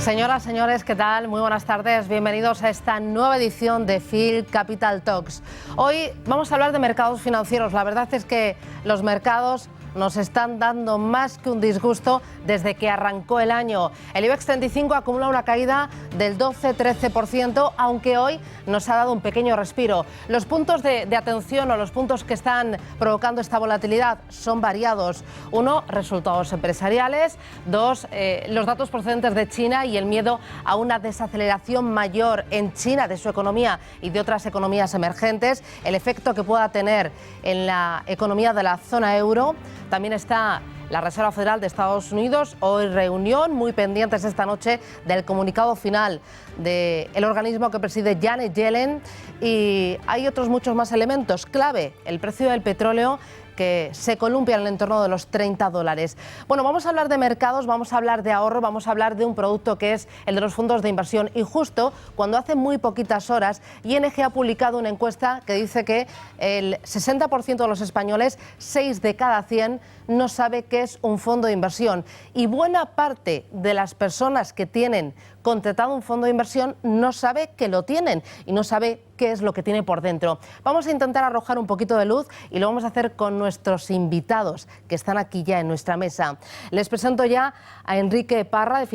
Señoras, señores, ¿qué tal? Muy buenas tardes. Bienvenidos a esta nueva edición de Phil Capital Talks. Hoy vamos a hablar de mercados financieros. La verdad es que los mercados nos están dando más que un disgusto desde que arrancó el año. El IBEX 35 acumula una caída del 12-13%, aunque hoy nos ha dado un pequeño respiro. Los puntos de atención o los puntos que están provocando esta volatilidad son variados. Uno, resultados empresariales. Dos, los datos procedentes de China y el miedo a una desaceleración mayor en China de su economía y de otras economías emergentes. El efecto que pueda tener en la economía de la zona euro. También está la Reserva Federal de Estados Unidos, hoy reunión, muy pendientes esta noche del comunicado final del organismo que preside Janet Yellen, y hay otros muchos más elementos clave, el precio del petróleo que se columpia en el entorno de los $30. Bueno, vamos a hablar de mercados, vamos a hablar de ahorro, vamos a hablar de un producto que es el de los fondos de inversión. Y justo cuando hace muy poquitas horas ING ha publicado una encuesta que dice que el 60% de los españoles, 6 de cada 100, no sabe qué es un fondo de inversión. Y buena parte de las personas que tienen contratado un fondo de inversión no sabe que lo tienen y no sabe qué es lo que tiene por dentro. Vamos a intentar arrojar un poquito de luz y lo vamos a hacer con nuestros invitados que están aquí ya en nuestra mesa. Les presento ya a Enrique Parra de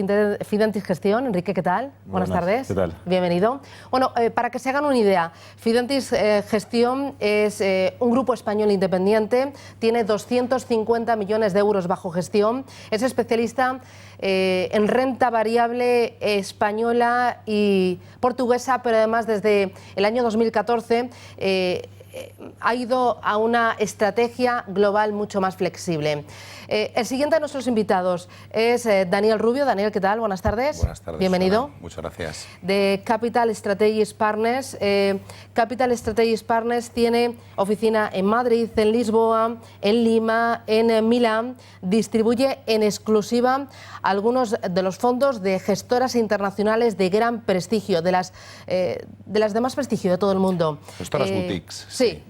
Fidentis Gestión. Enrique, ¿qué tal? Buenas tardes. ¿Qué tal? Bienvenido. Bueno, para que se hagan una idea, Fidentis Gestión es un grupo español independiente, tiene 250 millones de euros bajo gestión, es especialista en renta variable española y portuguesa, pero además desde el año 2014 ha ido a una estrategia global mucho más flexible. El siguiente de nuestros invitados es Daniel Rubio. Daniel, ¿qué tal? Buenas tardes. Buenas tardes. Bienvenido. Susana. Muchas gracias. De Capital Strategies Partners. Capital Strategies Partners tiene oficina en Madrid, en Lisboa, en Lima, en Milán. Distribuye en exclusiva algunos de los fondos de gestoras internacionales de gran prestigio, de las de más prestigio de todo el mundo. Gestoras boutiques. Sí,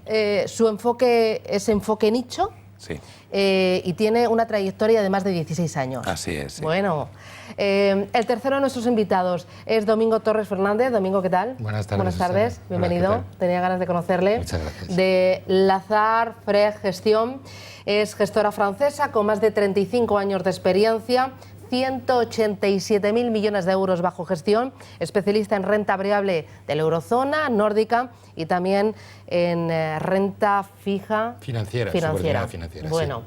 su enfoque es enfoque nicho. Sí. Y tiene una trayectoria de más de 16 años. Así es. Sí. Bueno, el tercero de nuestros invitados es Domingo Torres Fernández. Domingo, ¿qué tal? Buenas tardes. Buenas tardes, Susana. bienvenido. Hola, tenía ganas de conocerle. Muchas gracias. De Lazard Frères Gestion. Es gestora francesa con más de 35 años de experiencia. 187.000 millones de euros bajo gestión, especialista en renta variable de la eurozona, nórdica y también en renta fija Financiera. Financiera. Bueno,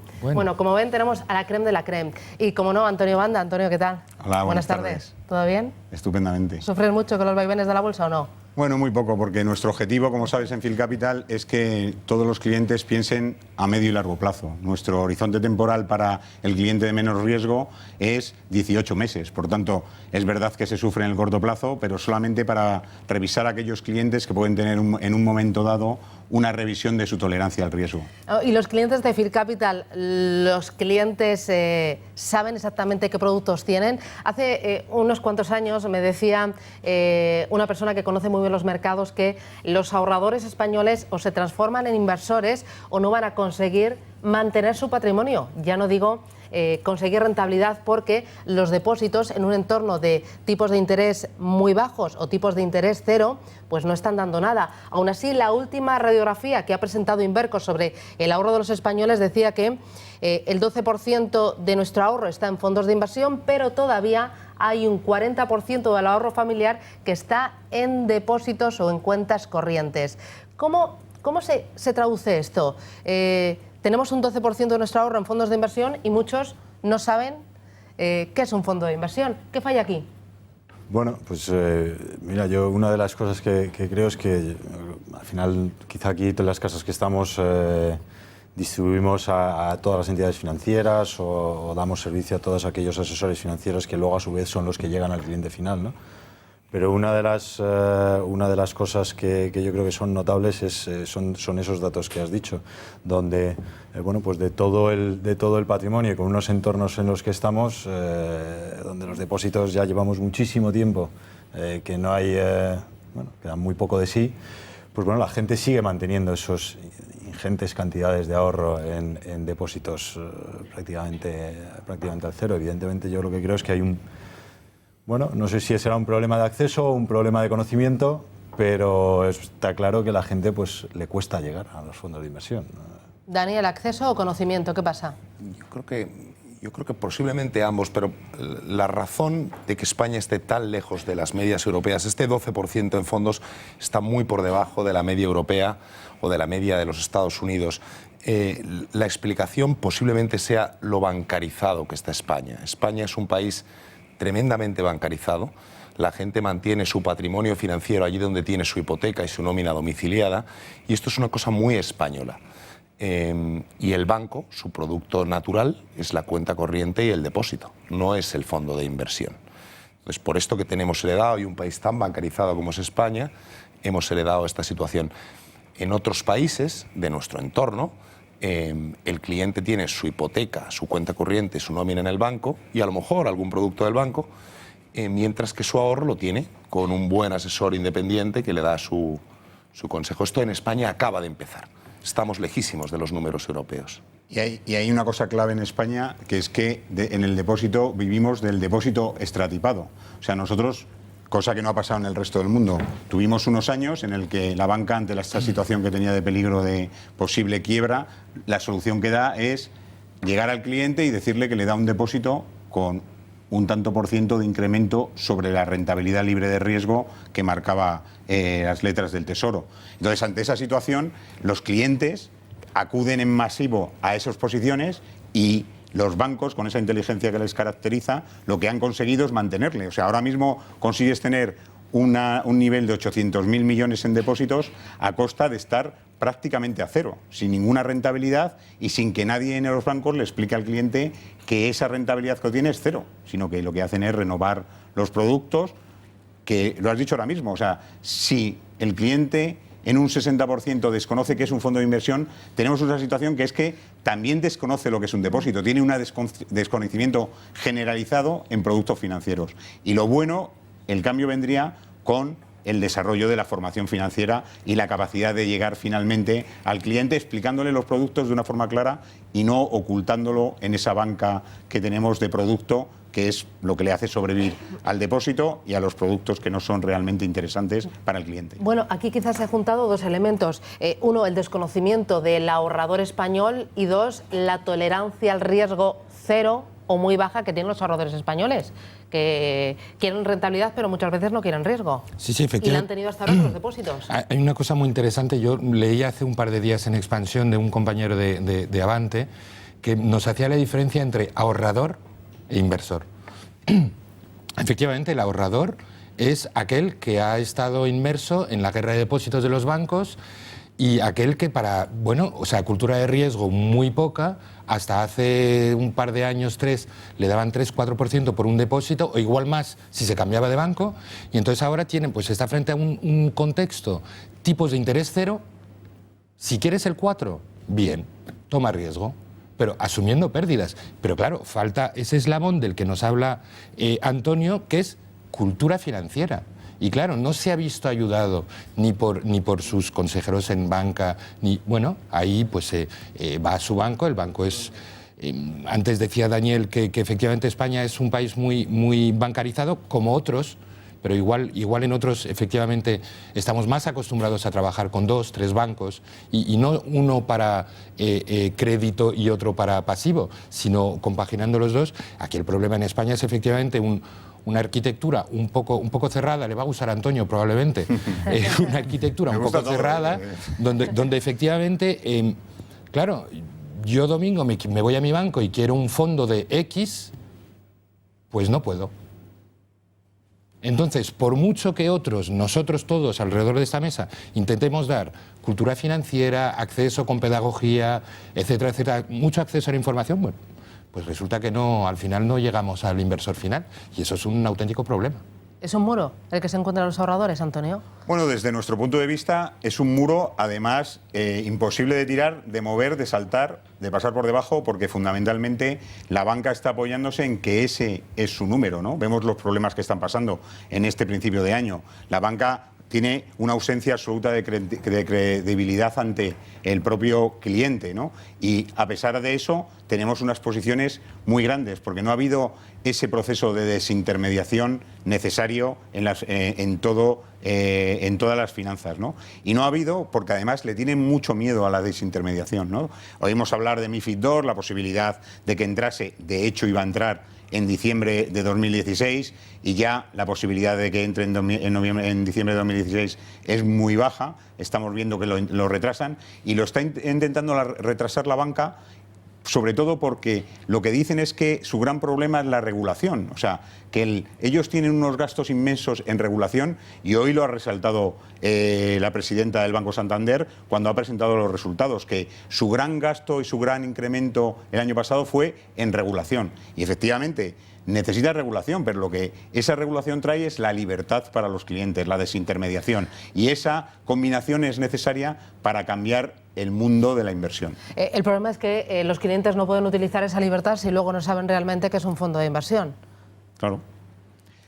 sí. Bueno, como ven, tenemos a la creme de la creme. Y como no, Antonio Banda. Antonio, ¿qué tal? Hola, buenas tardes. ¿Todo bien? Estupendamente. ¿Sufres mucho con los vaivenes de la bolsa o no? Bueno, muy poco, porque nuestro objetivo, como sabes, en Phil Capital es que todos los clientes piensen a medio y largo plazo. Nuestro horizonte temporal para el cliente de menos riesgo es 18 meses. Por tanto, es verdad que se sufre en el corto plazo, pero solamente para revisar a aquellos clientes que pueden tener en un momento dado una revisión de su tolerancia al riesgo. ¿Y los clientes de Phil Capital, los clientes saben exactamente qué productos tienen? Hace unos cuantos años me decía una persona que conoce muy bien los mercados que los ahorradores españoles o se transforman en inversores o no van a conseguir mantener su patrimonio. Ya no digo conseguir rentabilidad, porque los depósitos en un entorno de tipos de interés muy bajos o tipos de interés cero, pues no están dando nada. Aún así, la última radiografía que ha presentado Inverco sobre el ahorro de los españoles decía que el 12% de nuestro ahorro está en fondos de inversión, pero todavía hay un 40% del ahorro familiar que está en depósitos o en cuentas corrientes. ¿Cómo se traduce esto? Tenemos un 12% de nuestro ahorro en fondos de inversión y muchos no saben qué es un fondo de inversión. ¿Qué falla aquí? Bueno, pues mira, yo una de las cosas que creo es que al final, quizá aquí todas las casas que estamos distribuimos a todas las entidades financieras o damos servicio a todos aquellos asesores financieros que luego a su vez son los que llegan al cliente final, ¿no? Pero una de las cosas que yo creo que son notables son esos datos que has dicho, donde bueno, pues de todo el patrimonio y con unos entornos en los que estamos, donde los depósitos ya llevamos muchísimo tiempo, que no hay, bueno, que dan muy poco de sí, pues bueno, la gente sigue manteniendo esos ingentes cantidades de ahorro en depósitos prácticamente al cero. Evidentemente, yo lo que creo es que hay Bueno, no sé si será un problema de acceso o un problema de conocimiento, pero está claro que a la gente pues, le cuesta llegar a los fondos de inversión. Daniel, ¿acceso o conocimiento? ¿Qué pasa? Yo creo que posiblemente ambos, pero la razón de que España esté tan lejos de las medias europeas, este 12% en fondos está muy por debajo de la media europea o de la media de los Estados Unidos. La explicación posiblemente sea lo bancarizado que está España. España es un país tremendamente bancarizado. La gente mantiene su patrimonio financiero allí donde tiene su hipoteca y su nómina domiciliada, y esto es una cosa muy española. Y el banco, su producto natural, es la cuenta corriente y el depósito, no es el fondo de inversión. Entonces, por esto que tenemos heredado, y un país tan bancarizado como es España, hemos heredado esta situación. En otros países de nuestro entorno, el cliente tiene su hipoteca, su cuenta corriente, su nómina en el banco y a lo mejor algún producto del banco, mientras que su ahorro lo tiene con un buen asesor independiente que le da su consejo. Esto en España acaba de empezar. Estamos lejísimos de los números europeos. Y hay una cosa clave en España, que es que en el depósito vivimos del depósito extratipado. O sea, nosotros, cosa que no ha pasado en el resto del mundo, tuvimos unos años en el que la banca, ante esta situación que tenía de peligro de posible quiebra, la solución que da es llegar al cliente y decirle que le da un depósito con un tanto por ciento de incremento sobre la rentabilidad libre de riesgo que marcaba las letras del Tesoro. Entonces, ante esa situación, los clientes acuden en masivo a esas posiciones y los bancos, con esa inteligencia que les caracteriza, lo que han conseguido es mantenerle. O sea, ahora mismo consigues tener un nivel de 800.000 millones en depósitos a costa de estar prácticamente a cero, sin ninguna rentabilidad y sin que nadie en los bancos le explique al cliente que esa rentabilidad que tiene es cero, sino que lo que hacen es renovar los productos, que lo has dicho ahora mismo. O sea, si el cliente en un 60% desconoce que es un fondo de inversión, tenemos una situación que es que también desconoce lo que es un depósito, tiene un desconocimiento generalizado en productos financieros. Y lo bueno, el cambio vendría con el desarrollo de la formación financiera y la capacidad de llegar finalmente al cliente explicándole los productos de una forma clara y no ocultándolo en esa banca que tenemos de producto, que es lo que le hace sobrevivir al depósito y a los productos que no son realmente interesantes para el cliente. Bueno, aquí quizás se han juntado dos elementos. Uno, el desconocimiento del ahorrador español, y dos, la tolerancia al riesgo cero o muy baja que tienen los ahorradores españoles, que quieren rentabilidad pero muchas veces no quieren riesgo. Sí, efectivamente. Y la han tenido hasta ahora con los depósitos. Hay una cosa muy interesante. Yo leí hace un par de días en Expansión de un compañero de Avante que nos hacía la diferencia entre ahorrador e inversor. Efectivamente, el ahorrador es aquel que ha estado inmerso en la guerra de depósitos de los bancos y aquel que cultura de riesgo muy poca, hasta hace un par de años, 3, le daban 3-4% por un depósito, o igual más si se cambiaba de banco, y entonces ahora está frente a un contexto, tipos de interés cero. Si quieres el 4, bien, toma riesgo, pero asumiendo pérdidas. Pero claro, falta ese eslabón del que nos habla Antonio, que es cultura financiera. Y claro, no se ha visto ayudado ni por sus consejeros en banca, ahí pues va a su banco, el banco es... antes decía Daniel que efectivamente España es un país muy bancarizado, como otros, pero igual en otros efectivamente estamos más acostumbrados a trabajar con 2, 3 bancos y no uno para crédito y otro para pasivo, sino compaginando los dos. Aquí el problema en España es efectivamente una arquitectura un poco cerrada, le va a gustar a Antonio probablemente, una arquitectura un poco cerrada, donde efectivamente, claro, yo domingo me voy a mi banco y quiero un fondo de X, pues no puedo. Entonces, por mucho que nosotros todos alrededor de esta mesa, intentemos dar cultura financiera, acceso con pedagogía, etcétera, mucho acceso a la información, pues resulta que al final no llegamos al inversor final, y eso es un auténtico problema. ¿Es un muro el que se encuentran los ahorradores, Antonio? Bueno, desde nuestro punto de vista es un muro, además, imposible de tirar, de mover, de saltar, de pasar por debajo, porque fundamentalmente la banca está apoyándose en que ese es su número, ¿no? Vemos los problemas que están pasando en este principio de año. La banca tiene una ausencia absoluta de credibilidad ante el propio cliente, ¿no? Y a pesar de eso, tenemos unas posiciones muy grandes, porque no ha habido ese proceso de desintermediación necesario en todas las finanzas, ¿no? Y no ha habido porque además le tienen mucho miedo a la desintermediación, ¿no? Oímos hablar de MiFID II, la posibilidad de que entrase, de hecho iba a entrar en diciembre de 2016 y ya la posibilidad de que entre en diciembre de 2016 es muy baja. Estamos viendo que lo retrasan y lo está intentando retrasar la banca, sobre todo porque lo que dicen es que su gran problema es la regulación, o sea, que ellos tienen unos gastos inmensos en regulación y hoy lo ha resaltado la presidenta del Banco Santander cuando ha presentado los resultados, que su gran gasto y su gran incremento el año pasado fue en regulación. Y efectivamente necesita regulación, pero lo que esa regulación trae es la libertad para los clientes, la desintermediación. Y esa combinación es necesaria para cambiar el mundo de la inversión. El problema es que los clientes no pueden utilizar esa libertad si luego no saben realmente que es un fondo de inversión. Claro.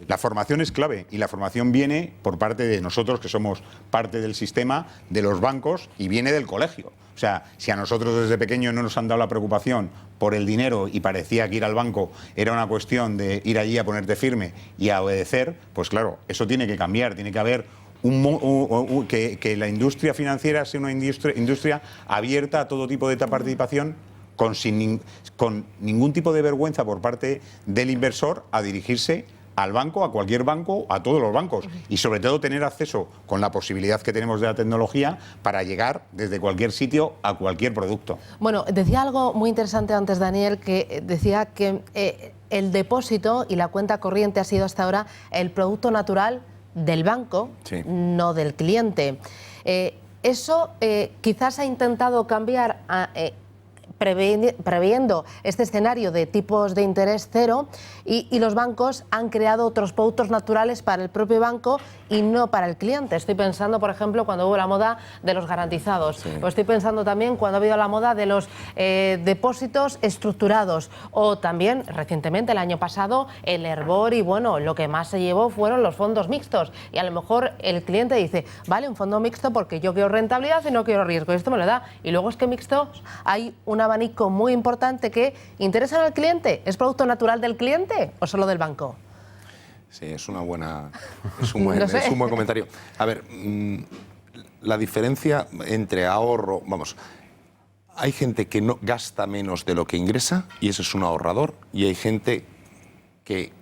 La formación es clave y la formación viene por parte de nosotros, que somos parte del sistema, de los bancos, y viene del colegio. O sea, si a nosotros desde pequeños no nos han dado la preocupación por el dinero y parecía que ir al banco era una cuestión de ir allí a ponerte firme y a obedecer, pues claro, eso tiene que cambiar, tiene que haber que la industria financiera sea una industria abierta a todo tipo de participación, con ningún tipo de vergüenza por parte del inversor a dirigirse al banco, a cualquier banco, a todos los bancos, y sobre todo tener acceso con la posibilidad que tenemos de la tecnología para llegar desde cualquier sitio a cualquier producto. Bueno, decía algo muy interesante antes Daniel, que decía que el depósito y la cuenta corriente ha sido hasta ahora el producto natural del banco, sí, no del cliente. Eso quizás ha intentado cambiar previendo este escenario de tipos de interés cero y los bancos han creado otros productos naturales para el propio banco y no para el cliente. Estoy pensando, por ejemplo, cuando hubo la moda de los garantizados. Sí. O estoy pensando también cuando ha habido la moda de los depósitos estructurados. O también, recientemente, el año pasado, el Erbor, y bueno, lo que más se llevó fueron los fondos mixtos. Y a lo mejor el cliente dice, vale, un fondo mixto porque yo quiero rentabilidad y no quiero riesgo. Y esto me lo da. Y luego es que mixtos hay un abanico muy importante que interesa al cliente. ¿Es producto natural del cliente o solo del banco? Sí, es un buen comentario. A ver, la diferencia entre ahorro, vamos, hay gente que no gasta menos de lo que ingresa y ese es un ahorrador, y hay gente que,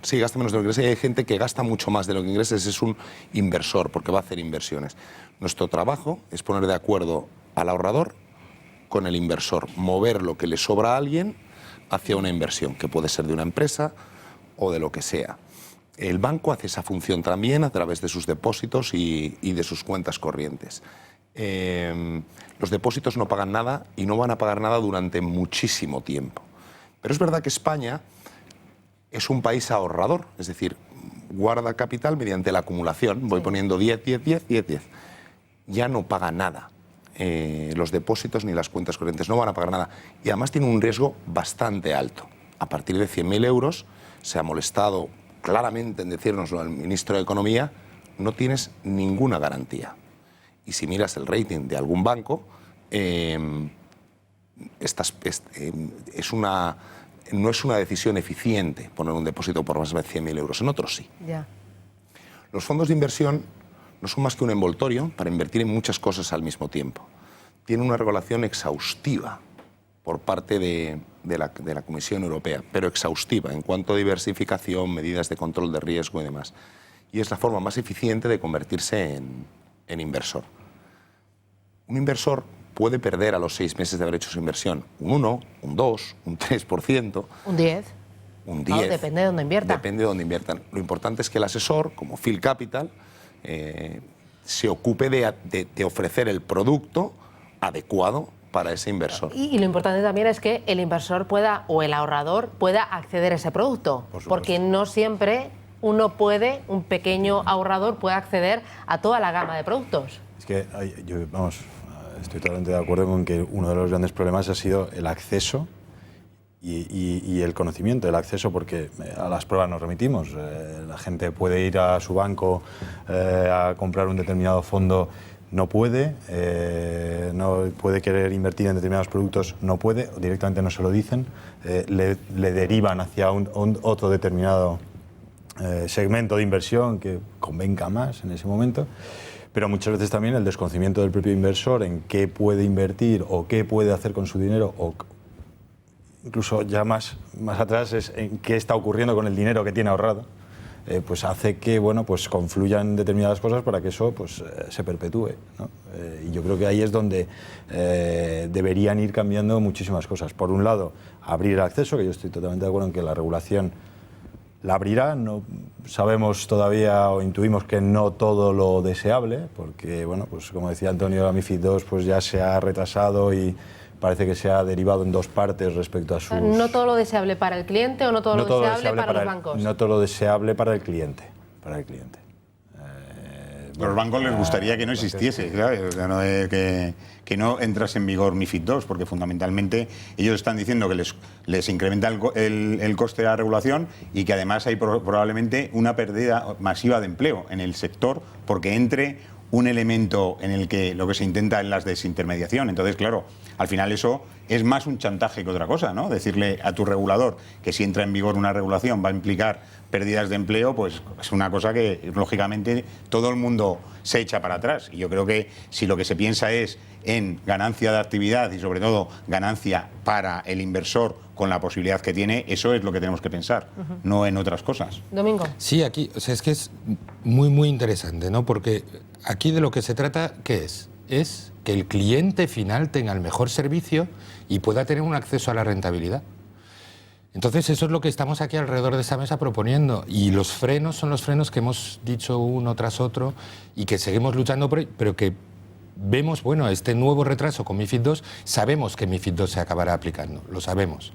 sí gasta menos de lo que ingresa, y hay gente que gasta mucho más de lo que ingresa, ese es un inversor porque va a hacer inversiones. Nuestro trabajo es poner de acuerdo al ahorrador con el inversor, mover lo que le sobra a alguien hacia una inversión, que puede ser de una empresa o de lo que sea. El banco hace esa función también a través de sus depósitos y de sus cuentas corrientes. Los depósitos no pagan nada y no van a pagar nada durante muchísimo tiempo. Pero es verdad que España es un país ahorrador, es decir, guarda capital mediante la acumulación. Voy poniendo 10, 10, 10, 10, 10. Ya no paga nada. Los depósitos ni las cuentas corrientes no van a pagar nada. Y además tiene un riesgo bastante alto. A partir de 100.000 euros, se ha molestado claramente en decírnoslo al ministro de Economía, no tienes ninguna garantía. Y si miras el rating de algún banco, no es una decisión eficiente poner un depósito por más de 100.000 euros. En otros sí. Yeah. Los fondos de inversión no son más que un envoltorio para invertir en muchas cosas al mismo tiempo. Tienen una regulación exhaustiva por parte de la Comisión Europea, pero exhaustiva en cuanto a diversificación, medidas de control de riesgo y demás. Y es la forma más eficiente de convertirse en inversor. Un inversor puede perder a los 6 meses de haber hecho su inversión un 1, un 2, un 3%. Un 10. Un 10. Depende de dónde inviertan. Depende de dónde inviertan. Lo importante es que el asesor, como Phil Capital, se ocupe de ofrecer el producto adecuado para ese inversor. Y lo importante también es que el inversor pueda, o el ahorrador, pueda acceder a ese producto. Porque no siempre un pequeño ahorrador puede acceder a toda la gama de productos. Es que, estoy totalmente de acuerdo con que uno de los grandes problemas ha sido el acceso y el conocimiento, el acceso, porque a las pruebas nos remitimos. La gente puede ir a su banco a comprar un determinado fondo no puede querer invertir en determinados productos, no puede, o directamente no se lo dicen, le derivan hacia otro determinado segmento de inversión que convenga más en ese momento, pero muchas veces también el desconocimiento del propio inversor en qué puede invertir o qué puede hacer con su dinero, o incluso ya más atrás es en qué está ocurriendo con el dinero que tiene ahorrado, pues hace que pues confluyan determinadas cosas para que eso pues, se perpetúe, ¿no? Y yo creo que ahí es donde deberían ir cambiando muchísimas cosas. Por un lado, abrir el acceso, que yo estoy totalmente de acuerdo en que la regulación la abrirá. No sabemos todavía o intuimos que no todo lo deseable, porque pues como decía Antonio, la MiFID II pues ya se ha retrasado y parece que se ha derivado en dos partes respecto a sus... ¿No todo lo deseable para el cliente o no todo lo deseable para los bancos? No todo lo deseable para el cliente. A los bancos les gustaría que no existiese, claro, o sea, que no entrase en vigor MiFID II, porque fundamentalmente ellos están diciendo que les incrementa el coste de la regulación y que además hay probablemente una pérdida masiva de empleo en el sector porque entre un elemento en el que lo que se intenta es la desintermediación. Entonces, claro, al final eso es más un chantaje que otra cosa, ¿no? Decirle a tu regulador que si entra en vigor una regulación va a implicar pérdidas de empleo, pues es una cosa que, lógicamente, todo el mundo se echa para atrás. Y yo creo que si lo que se piensa es en ganancia de actividad y, sobre todo, ganancia para el inversor con la posibilidad que tiene, eso es lo que tenemos que pensar, no en otras cosas. Domingo. Sí, aquí, o sea, es que es muy, muy interesante, ¿no? Porque aquí de lo que se trata, ¿qué es? Es que el cliente final tenga el mejor servicio y pueda tener un acceso a la rentabilidad. Entonces, eso es lo que estamos aquí alrededor de esta mesa proponiendo. Y los frenos son los frenos que hemos dicho uno tras otro y que seguimos luchando por ello, pero que vemos, bueno, este nuevo retraso con MiFID II, sabemos que MiFID II se acabará aplicando, lo sabemos.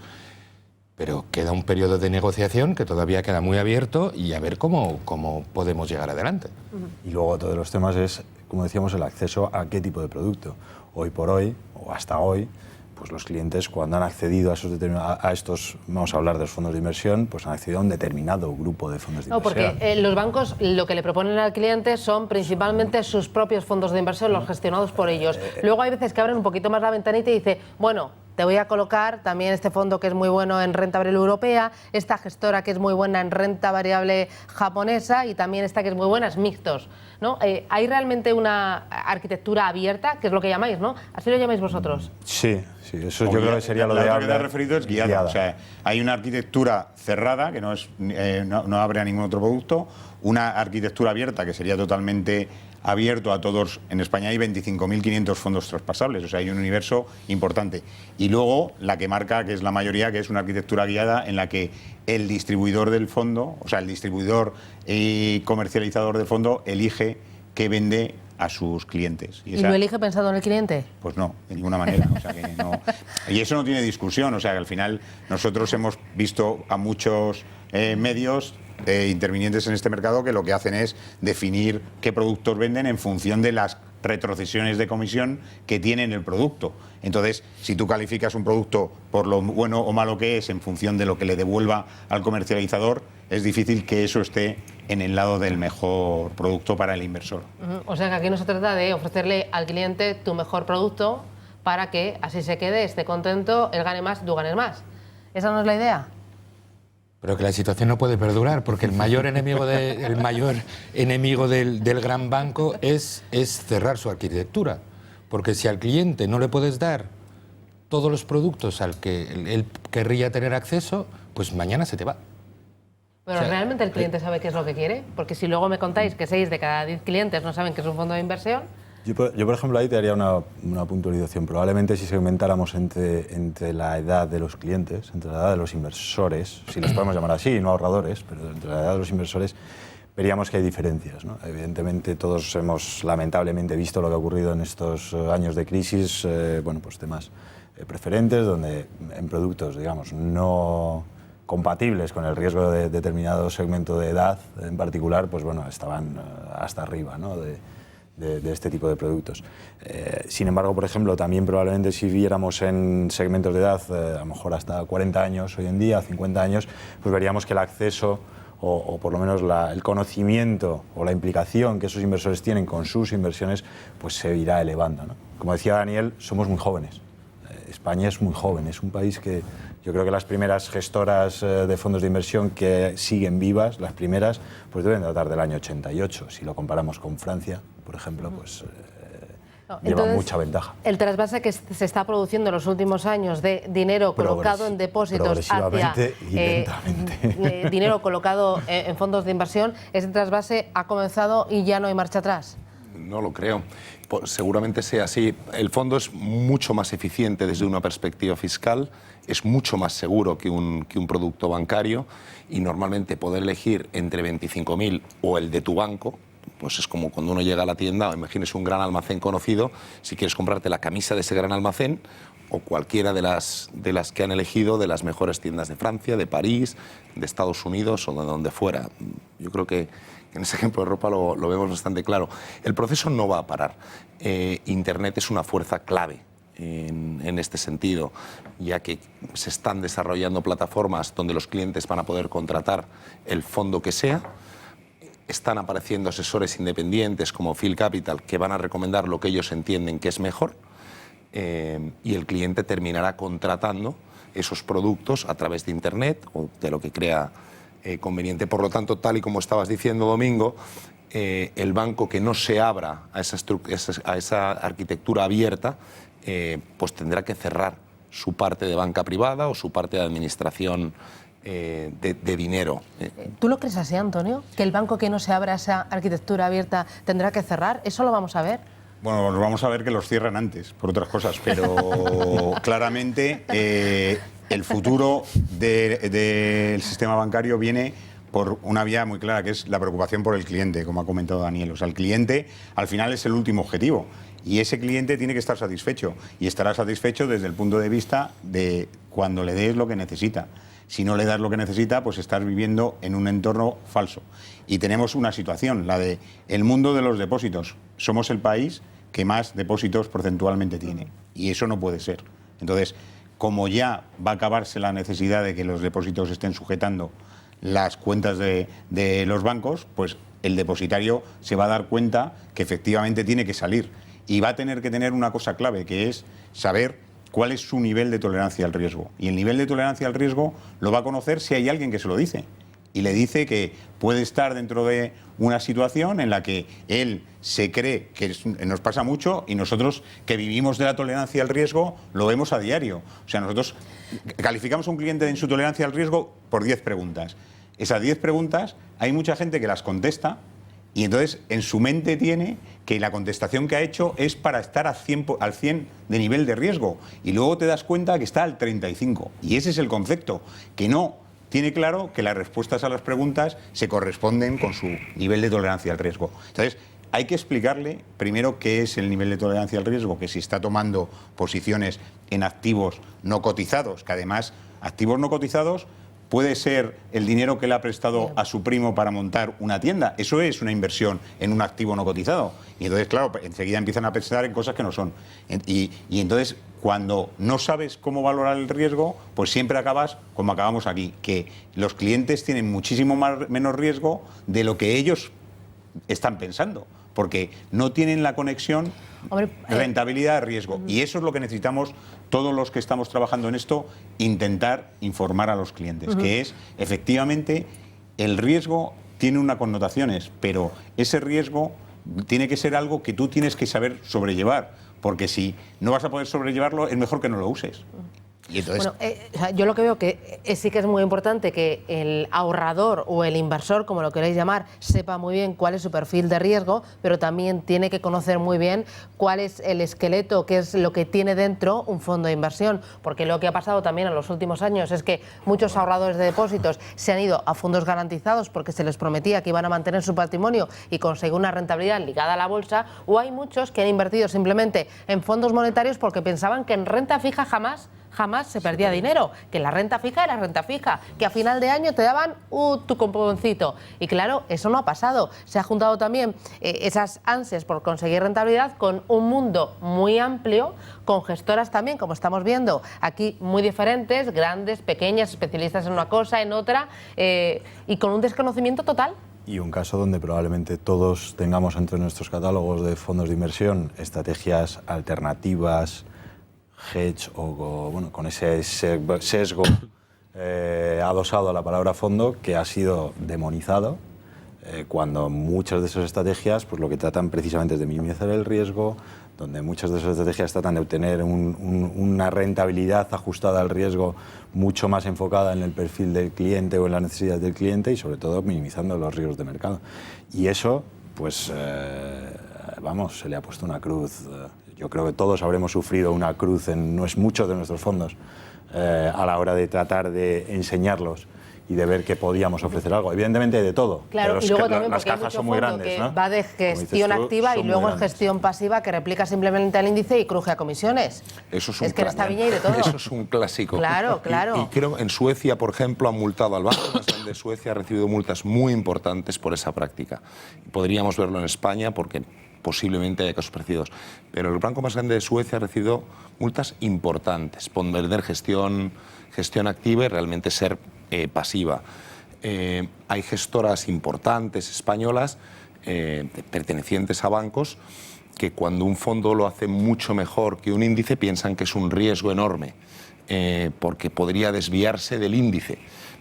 Pero queda un periodo de negociación que todavía queda muy abierto y a ver cómo podemos llegar adelante. Y luego otro de los temas es, como decíamos, el acceso a qué tipo de producto. Hoy por hoy, o hasta hoy, pues los clientes cuando han accedido a estos, vamos a hablar de los fondos de inversión, pues han accedido a un determinado grupo de fondos de inversión. No, porque los bancos lo que le proponen al cliente son principalmente sus propios fondos de inversión, los gestionados por ellos. Luego hay veces que abren un poquito más la ventanita y dice, bueno, te voy a colocar también este fondo que es muy bueno en renta variable europea, esta gestora que es muy buena en renta variable japonesa y también esta que es muy buena es mixtos, ¿no? Hay realmente una arquitectura abierta, que es lo que llamáis, ¿no? Así lo llamáis vosotros. Sí, eso yo creo que sería lo de que te has referido es guiada. O sea, hay una arquitectura cerrada que no abre a ningún otro producto, una arquitectura abierta que sería totalmente abierto a todos. En España hay 25.500 fondos traspasables, o sea, hay un universo importante. Y luego la que marca, que es la mayoría, que es una arquitectura guiada en la que el distribuidor del fondo, o sea, el distribuidor y comercializador del fondo elige qué vende a sus clientes. ¿Y lo elige pensando en el cliente? Pues no, de ninguna manera. O sea, que no. Y eso no tiene discusión. O sea, que al final nosotros hemos visto a muchos medios intervinientes en este mercado que lo que hacen es definir qué productos venden en función de las retrocesiones de comisión que tiene el producto. Entonces, si tú calificas un producto por lo bueno o malo que es en función de lo que le devuelva al comercializador, es difícil que eso esté en el lado del mejor producto para el inversor. O sea que aquí no se trata de ofrecerle al cliente tu mejor producto para que así se quede, esté contento, él gane más, tú ganes más. ¿Esa no es la idea? Pero que la situación no puede perdurar, porque el mayor enemigo del gran banco es cerrar su arquitectura. Porque si al cliente no le puedes dar todos los productos al que él querría tener acceso, pues mañana se te va. Pero ¿realmente el cliente sabe qué es lo que quiere? Porque si luego me contáis que 6 de cada 10 clientes no saben qué es un fondo de inversión... Yo, por ejemplo, ahí te haría una puntualización. Probablemente si segmentáramos entre la edad de los clientes, entre la edad de los inversores, si los podemos llamar así, no ahorradores, pero entre la edad de los inversores, veríamos que hay diferencias, ¿no? Evidentemente todos hemos lamentablemente visto lo que ha ocurrido en estos años de crisis, pues temas preferentes, donde en productos, digamos, no compatibles con el riesgo de determinado segmento de edad en particular, pues bueno, estaban hasta arriba, ¿no? de este tipo de productos. Sin embargo, por ejemplo, también probablemente si viéramos en segmentos de edad, a lo mejor hasta 40 años hoy en día, 50 años, pues veríamos que el acceso o por lo menos el conocimiento o la implicación que esos inversores tienen con sus inversiones, pues se irá elevando, ¿no? Como decía Daniel, somos muy jóvenes. España es muy joven, es un país que yo creo que las primeras gestoras de fondos de inversión que siguen vivas, las primeras, pues deben datar del año 88. Si lo comparamos con Francia, por ejemplo, pues lleva mucha ventaja. El trasvase que se está produciendo en los últimos años de dinero colocado en depósitos hacia y lentamente. Dinero colocado en fondos de inversión, ese trasvase ha comenzado y ya no hay marcha atrás. No lo creo. Pues seguramente sea así. El fondo es mucho más eficiente desde una perspectiva fiscal, es mucho más seguro que un producto bancario y normalmente poder elegir entre 25.000 o el de tu banco, pues es como cuando uno llega a la tienda, imagínese un gran almacén conocido, si quieres comprarte la camisa de ese gran almacén o cualquiera de las que han elegido de las mejores tiendas de Francia, de París, de Estados Unidos o de donde fuera. Yo creo que en ese ejemplo de ropa lo vemos bastante claro. El proceso no va a parar. Internet es una fuerza clave en este sentido, ya que se están desarrollando plataformas donde los clientes van a poder contratar el fondo que sea. Están apareciendo asesores independientes como Phil Capital que van a recomendar lo que ellos entienden que es mejor y el cliente terminará contratando esos productos a través de Internet o de lo que crea conveniente. Por lo tanto, tal y como estabas diciendo, Domingo, el banco que no se abra a esa arquitectura abierta pues tendrá que cerrar su parte de banca privada o su parte de administración de dinero. ¿Tú lo crees así, Antonio? ¿Que el banco que no se abra a esa arquitectura abierta tendrá que cerrar? ¿Eso lo vamos a ver? Bueno, vamos a ver que los cierran antes, por otras cosas, pero claramente el futuro del sistema bancario viene por una vía muy clara, que es la preocupación por el cliente, como ha comentado Daniel. O sea, el cliente al final es el último objetivo y ese cliente tiene que estar satisfecho y estará satisfecho desde el punto de vista de cuando le des lo que necesita. Si no le das lo que necesita, pues estás viviendo en un entorno falso. Y tenemos una situación, la de el mundo de los depósitos. Somos el país que más depósitos porcentualmente tiene. Y eso no puede ser. Entonces, como ya va a acabarse la necesidad de que los depósitos estén sujetando las cuentas de los bancos, pues el depositario se va a dar cuenta que efectivamente tiene que salir. Y va a tener que tener una cosa clave, que es saber cuál es su nivel de tolerancia al riesgo. Y el nivel de tolerancia al riesgo lo va a conocer si hay alguien que se lo dice. Y le dice que puede estar dentro de una situación en la que él se cree que nos pasa mucho y nosotros que vivimos de la tolerancia al riesgo lo vemos a diario. O sea, nosotros calificamos a un cliente en su tolerancia al riesgo por 10 preguntas. Esas 10 preguntas hay mucha gente que las contesta y entonces en su mente tiene que la contestación que ha hecho es para estar al 100 de nivel de riesgo y luego te das cuenta que está al 35. Y ese es el concepto, que no tiene claro que las respuestas a las preguntas se corresponden con su nivel de tolerancia al riesgo. Entonces, hay que explicarle primero qué es el nivel de tolerancia al riesgo, que si está tomando posiciones en activos no cotizados, que además activos no cotizados puede ser el dinero que le ha prestado a su primo para montar una tienda. Eso es una inversión en un activo no cotizado. Y entonces, claro, enseguida empiezan a pensar en cosas que no son. Y entonces, cuando no sabes cómo valorar el riesgo, pues siempre acabas como acabamos aquí, que los clientes tienen muchísimo menos riesgo de lo que ellos están pensando, porque no tienen la conexión rentabilidad-riesgo. Y eso es lo que necesitamos todos los que estamos trabajando en esto, intentar informar a los clientes, que es, efectivamente, el riesgo tiene unas connotaciones, pero ese riesgo tiene que ser algo que tú tienes que saber sobrellevar, porque si no vas a poder sobrellevarlo, es mejor que no lo uses. Y entonces... Bueno, yo lo que veo que sí que es muy importante que el ahorrador o el inversor, como lo queréis llamar, sepa muy bien cuál es su perfil de riesgo, pero también tiene que conocer muy bien cuál es el esqueleto, qué es lo que tiene dentro un fondo de inversión, porque lo que ha pasado también en los últimos años es que muchos ahorradores de depósitos se han ido a fondos garantizados porque se les prometía que iban a mantener su patrimonio y conseguir una rentabilidad ligada a la bolsa, o hay muchos que han invertido simplemente en fondos monetarios porque pensaban que en renta fija jamás jamás se perdía dinero, que la renta fija era renta fija, que a final de año te daban tu cuponcito. Y claro, eso no ha pasado. Se ha juntado también esas ansias por conseguir rentabilidad con un mundo muy amplio, con gestoras también, como estamos viendo aquí, muy diferentes, grandes, pequeñas, especialistas en una cosa, en otra, y con un desconocimiento total. Y un caso donde probablemente todos tengamos entre nuestros catálogos de fondos de inversión estrategias alternativas, hedge o bueno, con ese sesgo adosado a la palabra fondo que ha sido demonizado, cuando muchas de esas estrategias pues lo que tratan precisamente es de minimizar el riesgo, donde muchas de esas estrategias tratan de obtener una rentabilidad ajustada al riesgo mucho más enfocada en el perfil del cliente o en las necesidades del cliente y sobre todo minimizando los riesgos de mercado. Y eso, pues, vamos, se le ha puesto una cruz. Yo creo que todos habremos sufrido una cruz en muchos de nuestros fondos a la hora de tratar de enseñarlos y de ver que podíamos ofrecer algo. Evidentemente de todo. Claro, pero y luego también las porque hay cajas mucho son muy fondo grandes, que ¿no? va de gestión activa y luego es gestión pasiva que replica simplemente al índice y cruje a comisiones. Eso es un que en esta viña hay de todo. Eso es un clásico. Claro, claro. Y creo en Suecia, por ejemplo, han multado al Banco Más Grande de Suecia, ha recibido multas muy importantes por esa práctica. Podríamos verlo en España porque posiblemente haya casos parecidos. Pero el Banco Más Grande de Suecia ha recibido multas importantes por vender gestión activa y realmente ser pasiva. Hay gestoras importantes españolas pertenecientes a bancos que cuando un fondo lo hace mucho mejor que un índice piensan que es un riesgo enorme porque podría desviarse del índice.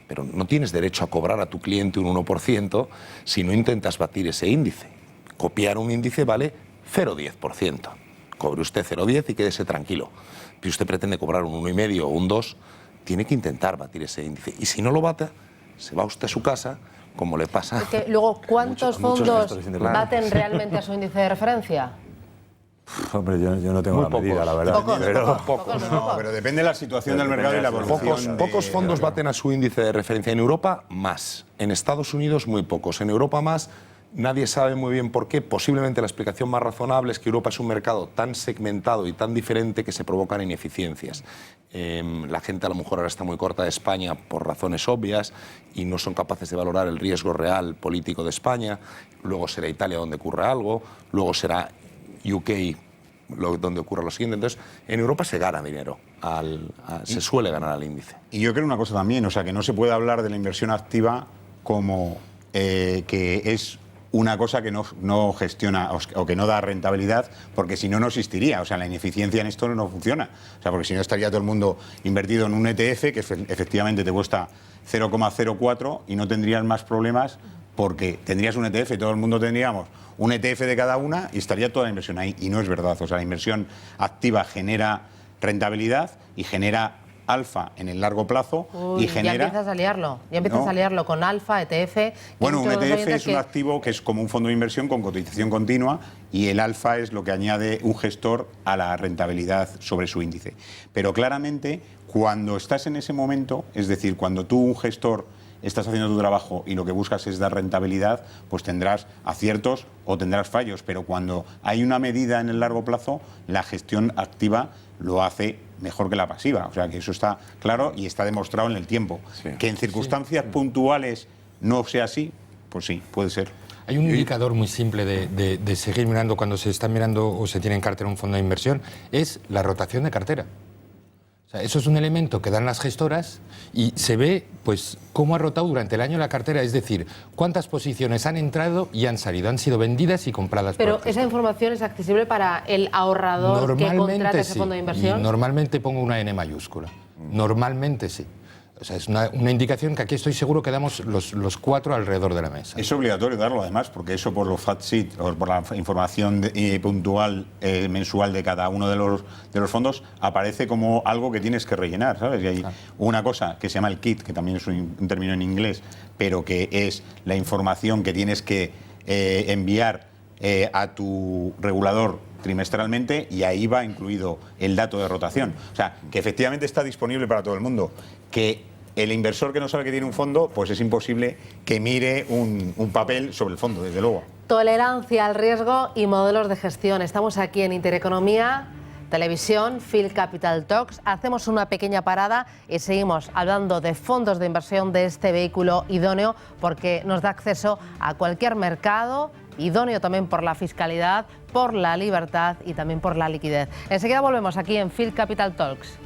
Pero no tienes derecho a cobrar a tu cliente un 1% si no intentas batir ese índice. Copiar un índice vale 0,10%. Cobre usted 0,10 y quédese tranquilo. Si usted pretende cobrar un 1,5 o un 2, tiene que intentar batir ese índice. Y si no lo bata, se va usted a su casa, como le pasa. Porque luego, ¿cuántos fondos baten sí. realmente a su índice de referencia? Hombre, yo no tengo la medida, la verdad. Pocos. No, pero depende de la situación del mercado y la evolución. Pocos fondos baten a su índice de referencia. En Europa, más. En Estados Unidos, muy pocos. En Europa, más. Nadie sabe muy bien por qué. Posiblemente la explicación más razonable es que Europa es un mercado tan segmentado y tan diferente que se provocan ineficiencias. La gente a lo mejor ahora está muy corta de España por razones obvias y no son capaces de valorar el riesgo real político de España. Luego será Italia donde ocurra algo, luego será UK donde ocurra lo siguiente. Entonces, en Europa se gana dinero, se suele ganar al índice. Y yo creo una cosa también, o sea, que no se puede hablar de la inversión activa como que es una cosa que no gestiona o que no da rentabilidad, porque si no, no existiría. O sea, la ineficiencia en esto no funciona. O sea, porque si no estaría todo el mundo invertido en un ETF que efectivamente te cuesta 0,04 y no tendrías más problemas porque tendrías un ETF y todo el mundo tendríamos un ETF de cada una y estaría toda la inversión ahí. Y no es verdad. O sea, la inversión activa genera rentabilidad y genera alfa en el largo plazo. Y genera... Ya empiezas a liarlo, a liarlo con alfa, ETF... Bueno, un ETF es un activo que es como un fondo de inversión con cotización continua y el alfa es lo que añade un gestor a la rentabilidad sobre su índice. Pero claramente, cuando estás en ese momento, es decir, cuando tú, un gestor, estás haciendo tu trabajo y lo que buscas es dar rentabilidad, pues tendrás aciertos o tendrás fallos, pero cuando hay una medida en el largo plazo, la gestión activa lo hace mejor que la pasiva. O sea, que eso está claro y está demostrado en el tiempo. Sí. Que en circunstancias puntuales no sea así, pues sí, puede ser. Hay un indicador muy simple de seguir mirando cuando se está mirando o se tiene en cartera un fondo de inversión, es la rotación de cartera. O sea, eso es un elemento que dan las gestoras y se ve pues cómo ha rotado durante el año la cartera, es decir, cuántas posiciones han entrado y han salido, han sido vendidas y compradas. Pero esa información es accesible para el ahorrador que contrata ese fondo de inversión. Y normalmente pongo una N mayúscula. Normalmente sí. O sea, es una indicación que aquí estoy seguro que damos los cuatro alrededor de la mesa. Es obligatorio darlo, además, porque eso por los fact sheets o por la información puntual mensual de cada uno de los fondos aparece como algo que tienes que rellenar, ¿sabes? Y hay una cosa que se llama el kit, que también es un término en inglés, pero que es la información que tienes que enviar a tu regulador trimestralmente, y ahí va incluido el dato de rotación. O sea, que efectivamente está disponible para todo el mundo. Que el inversor que no sabe que tiene un fondo, pues es imposible que mire un papel sobre el fondo, desde luego. Tolerancia al riesgo y modelos de gestión. Estamos aquí en Intereconomía Televisión, Phil Capital Talks. Hacemos una pequeña parada y seguimos hablando de fondos de inversión, de este vehículo idóneo, porque nos da acceso a cualquier mercado, idóneo también por la fiscalidad, por la libertad y también por la liquidez. Enseguida volvemos aquí en Phil Capital Talks.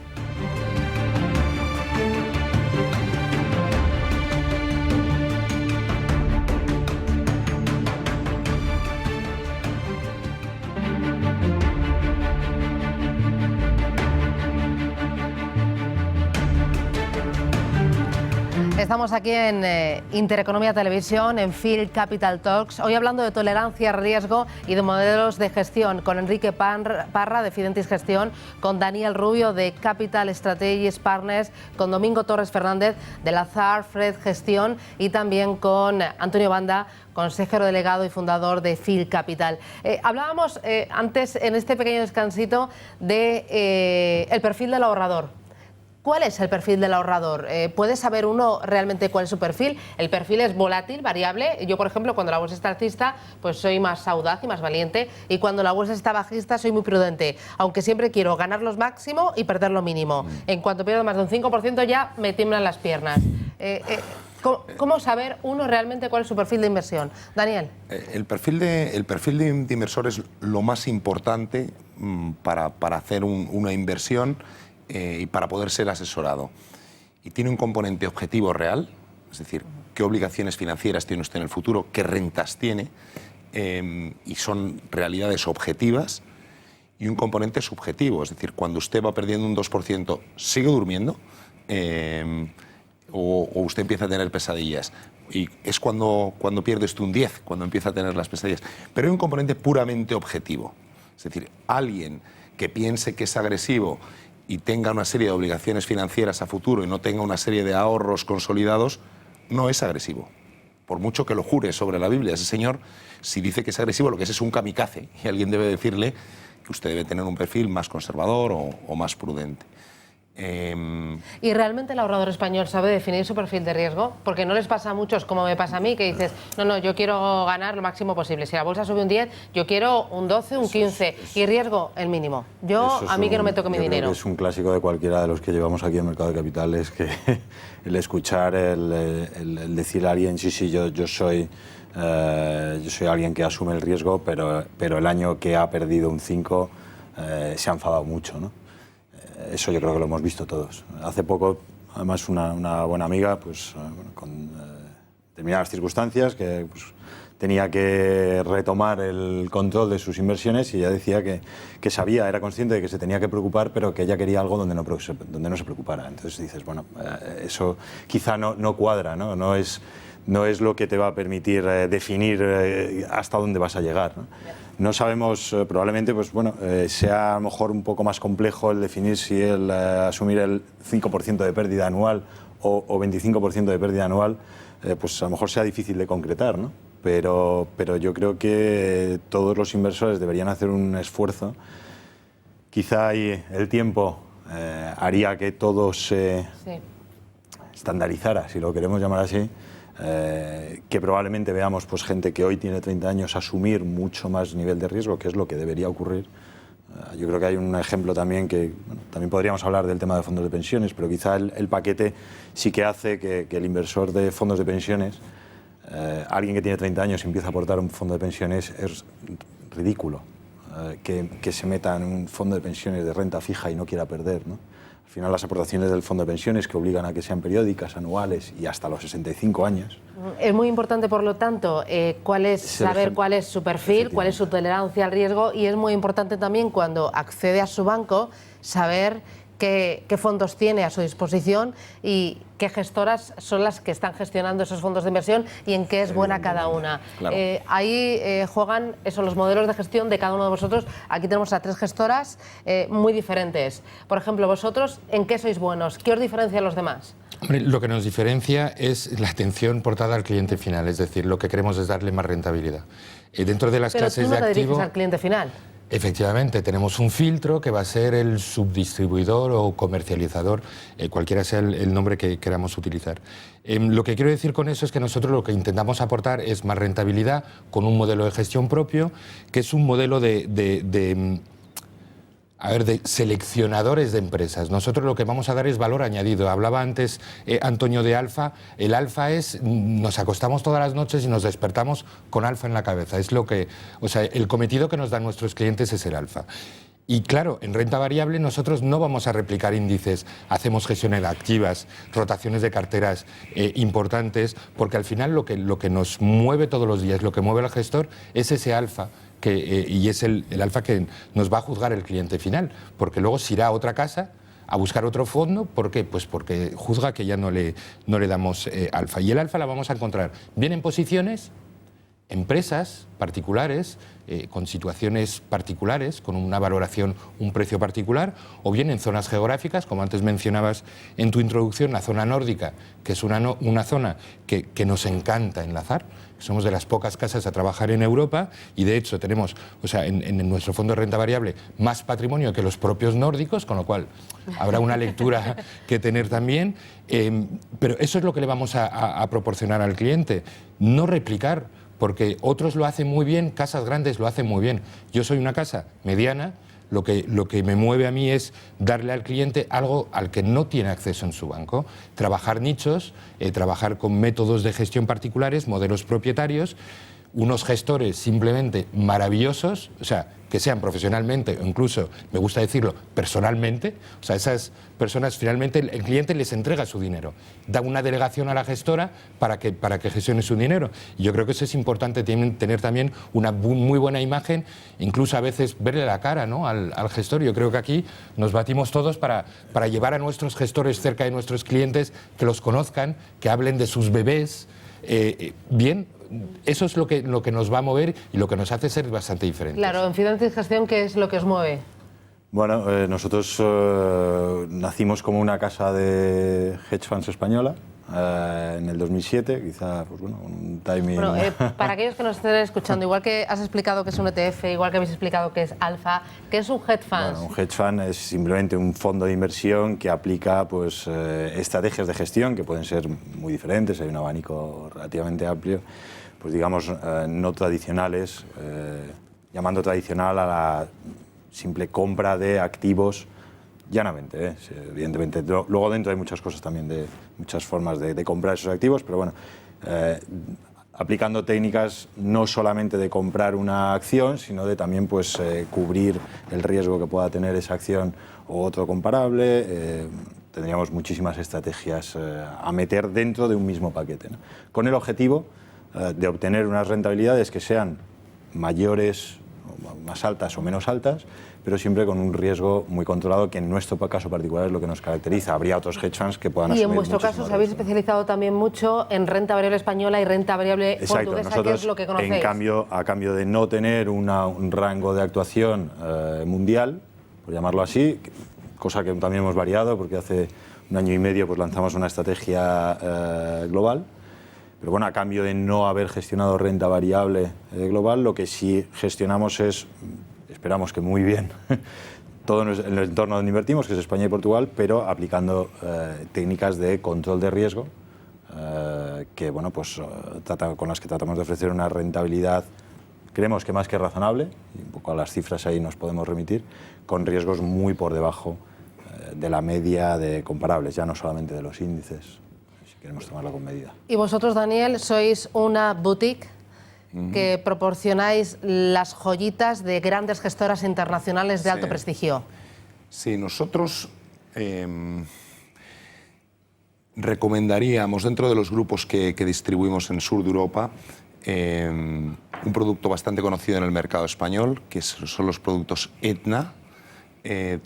Estamos aquí en Intereconomía Televisión, en Phil Capital Talks, hoy hablando de tolerancia a riesgo y de modelos de gestión, con Enrique Parra de Fidentis Gestión, con Daniel Rubio de Capital Strategies Partners, con Domingo Torres Fernández de Lazard Fred Gestión y también con Antonio Banda, consejero delegado y fundador de Phil Capital. Hablábamos antes, en este pequeño descansito, de el perfil del ahorrador. ¿Cuál es el perfil del ahorrador? ¿Puede saber uno realmente cuál es su perfil? El perfil es volátil, variable. Yo, por ejemplo, cuando la bolsa está alcista, pues soy más audaz y más valiente. Y cuando la bolsa está bajista, soy muy prudente. Aunque siempre quiero ganar lo máximo y perder lo mínimo. En cuanto pierdo más de un 5%, ya me tiemblan las piernas. ¿Cómo saber uno realmente cuál es su perfil de inversión? Daniel. El perfil de inversor es lo más importante para hacer una inversión y para poder ser asesorado. Y tiene un componente objetivo real, es decir, qué obligaciones financieras tiene usted en el futuro, qué rentas tiene, y son realidades objetivas, y un componente subjetivo, es decir, cuando usted va perdiendo un 2%, ¿sigue durmiendo? O usted empieza a tener pesadillas. Y es cuando pierde usted un 10, cuando empieza a tener las pesadillas. Pero hay un componente puramente objetivo. Es decir, alguien que piense que es agresivo y tenga una serie de obligaciones financieras a futuro y no tenga una serie de ahorros consolidados, no es agresivo. Por mucho que lo jure sobre la Biblia, ese señor, si dice que es agresivo, lo que es un kamikaze. Y alguien debe decirle que usted debe tener un perfil más conservador o más prudente. ¿Y realmente el ahorrador español sabe definir su perfil de riesgo? Porque no les pasa a muchos, como me pasa a mí, que dices, no, yo quiero ganar lo máximo posible. Si la bolsa sube un 10, yo quiero un 12, un 15 y riesgo el mínimo. A mí que no me toque mi dinero. Creo que es un clásico de cualquiera de los que llevamos aquí en Mercado de Capitales, que el escuchar, el decir a alguien, sí, yo soy alguien que asume el riesgo, pero el año que ha perdido un 5 se ha enfadado mucho, ¿no? Eso yo creo que lo hemos visto todos. Hace poco, además, una buena amiga, pues, con determinadas circunstancias, que pues, tenía que retomar el control de sus inversiones y ella decía que sabía, era consciente de que se tenía que preocupar, pero que ella quería algo donde no se preocupara. Entonces dices, bueno, eso quizá no cuadra, ¿no? No es lo que te va a permitir definir hasta dónde vas a llegar, ¿no? No sabemos, probablemente, pues bueno, sea a lo mejor un poco más complejo el definir si asumir el 5% de pérdida anual o 25% de pérdida anual, pues a lo mejor sea difícil de concretar, ¿no? Pero yo creo que todos los inversores deberían hacer un esfuerzo. Quizá ahí el tiempo haría que todo se estandarizara, si lo queremos llamar así. Que probablemente veamos pues, gente que hoy tiene 30 años asumir mucho más nivel de riesgo, que es lo que debería ocurrir. Yo creo que hay un ejemplo también que, bueno, también podríamos hablar del tema de fondos de pensiones, pero quizá el paquete sí que hace que el inversor de fondos de pensiones, alguien que tiene 30 años y empieza a aportar un fondo de pensiones, es ridículo que se meta en un fondo de pensiones de renta fija y no quiera perder, ¿no? Al final las aportaciones del fondo de pensiones que obligan a que sean periódicas, anuales y hasta los 65 años. Es muy importante, por lo tanto, saber cuál es su perfil, cuál es su tolerancia al riesgo, y es muy importante también cuando accede a su banco saber qué fondos tiene a su disposición y qué gestoras son las que están gestionando esos fondos de inversión y en qué es buena cada una. Claro. Ahí juegan los modelos de gestión de cada uno de vosotros. Aquí tenemos a 3 gestoras muy diferentes. Por ejemplo, vosotros, ¿en qué sois buenos? ¿Qué os diferencia a los demás? Hombre, lo que nos diferencia es la atención portada al cliente final, es decir, lo que queremos es darle más rentabilidad. Dentro de las clases de activo... Pero tú no te diriges al cliente final. Efectivamente, tenemos un filtro que va a ser el subdistribuidor o comercializador, cualquiera sea el nombre que queramos utilizar. Lo que quiero decir con eso es que nosotros lo que intentamos aportar es más rentabilidad con un modelo de gestión propio, que es un modelo de seleccionadores de empresas. Nosotros lo que vamos a dar es valor añadido. Hablaba antes Antonio de Alfa. El Alfa es, nos acostamos todas las noches y nos despertamos con Alfa en la cabeza. Es lo que, o sea, el cometido que nos dan nuestros clientes es el Alfa. Y claro, en renta variable nosotros no vamos a replicar índices, hacemos gestiones activas, rotaciones de carteras importantes, porque al final lo que nos mueve todos los días, lo que mueve al gestor es ese Alfa. Y es el alfa que nos va a juzgar el cliente final, porque luego se irá a otra casa a buscar otro fondo. ¿Por qué? Pues porque juzga que ya no le damos alfa. Y el alfa la vamos a encontrar bien en posiciones, empresas particulares, con situaciones particulares, con una valoración, un precio particular, o bien en zonas geográficas, como antes mencionabas en tu introducción, la zona nórdica, que es una zona que nos encanta enlazar. Somos de las pocas casas a trabajar en Europa y de hecho tenemos, o sea, en nuestro fondo de renta variable más patrimonio que los propios nórdicos, con lo cual habrá una lectura que tener también. Pero eso es lo que le vamos a proporcionar al cliente, no replicar, porque otros lo hacen muy bien, casas grandes lo hacen muy bien. Yo soy una casa mediana. Lo que me mueve a mí es darle al cliente algo al que no tiene acceso en su banco. Trabajar nichos, trabajar con métodos de gestión particulares, modelos propietarios, unos gestores simplemente maravillosos, o sea, que sean profesionalmente o incluso, me gusta decirlo, personalmente. O sea, esas personas finalmente el cliente les entrega su dinero, da una delegación a la gestora para que gestione su dinero. Y yo creo que eso es importante, tener también una muy buena imagen, incluso a veces verle la cara, ¿no?, al gestor. Yo creo que aquí nos batimos todos para llevar a nuestros gestores cerca de nuestros clientes, que los conozcan, que hablen de sus bebés, bien. Eso es lo que nos va a mover y lo que nos hace ser bastante diferentes. Claro, en Finanzas y Gestión, ¿qué es lo que os mueve? Bueno, nosotros nacimos como una casa de hedge funds española en el 2007, quizá pues bueno, un timing... Bueno, para aquellos que nos estén escuchando, igual que has explicado que es un ETF, igual que habéis explicado que es alfa, ¿qué es un hedge fund? Bueno, un hedge fund es simplemente un fondo de inversión que aplica pues, estrategias de gestión que pueden ser muy diferentes, hay un abanico relativamente amplio, pues digamos no tradicionales, llamando tradicional a la simple compra de activos llanamente, sí, evidentemente. Luego dentro hay muchas cosas también, muchas formas de comprar esos activos, pero bueno, aplicando técnicas no solamente de comprar una acción, sino de también pues, cubrir el riesgo que pueda tener esa acción o otro comparable. Tendríamos muchísimas estrategias a meter dentro de un mismo paquete, ¿no?, con el objetivo de obtener unas rentabilidades que sean mayores, más altas o menos altas, pero siempre con un riesgo muy controlado, que en nuestro caso particular es lo que nos caracteriza. Habría otros hedge funds que puedan asumir. Y en vuestro caso os habéis especializado también mucho en renta variable española y renta variable portuguesa. Nosotros, que es lo que conocéis. a cambio de no tener un rango de actuación mundial, por llamarlo así, cosa que también hemos variado, porque hace un año y medio pues, lanzamos una estrategia global. Pero bueno, a cambio de no haber gestionado renta variable global, lo que sí gestionamos es, esperamos que muy bien, todo en el entorno donde invertimos, que es España y Portugal, pero aplicando técnicas de control de riesgo, que bueno, pues, con las que tratamos de ofrecer una rentabilidad, creemos que más que razonable, y un poco a las cifras ahí nos podemos remitir, con riesgos muy por debajo de la media de comparables, ya no solamente de los índices. Queremos tomarlo con medida. Y vosotros, Daniel, sois una boutique que proporcionáis las joyitas de grandes gestoras internacionales de alto prestigio. Sí, nosotros recomendaríamos, dentro de los grupos que distribuimos en el sur de Europa, un producto bastante conocido en el mercado español, que son los productos Aetna.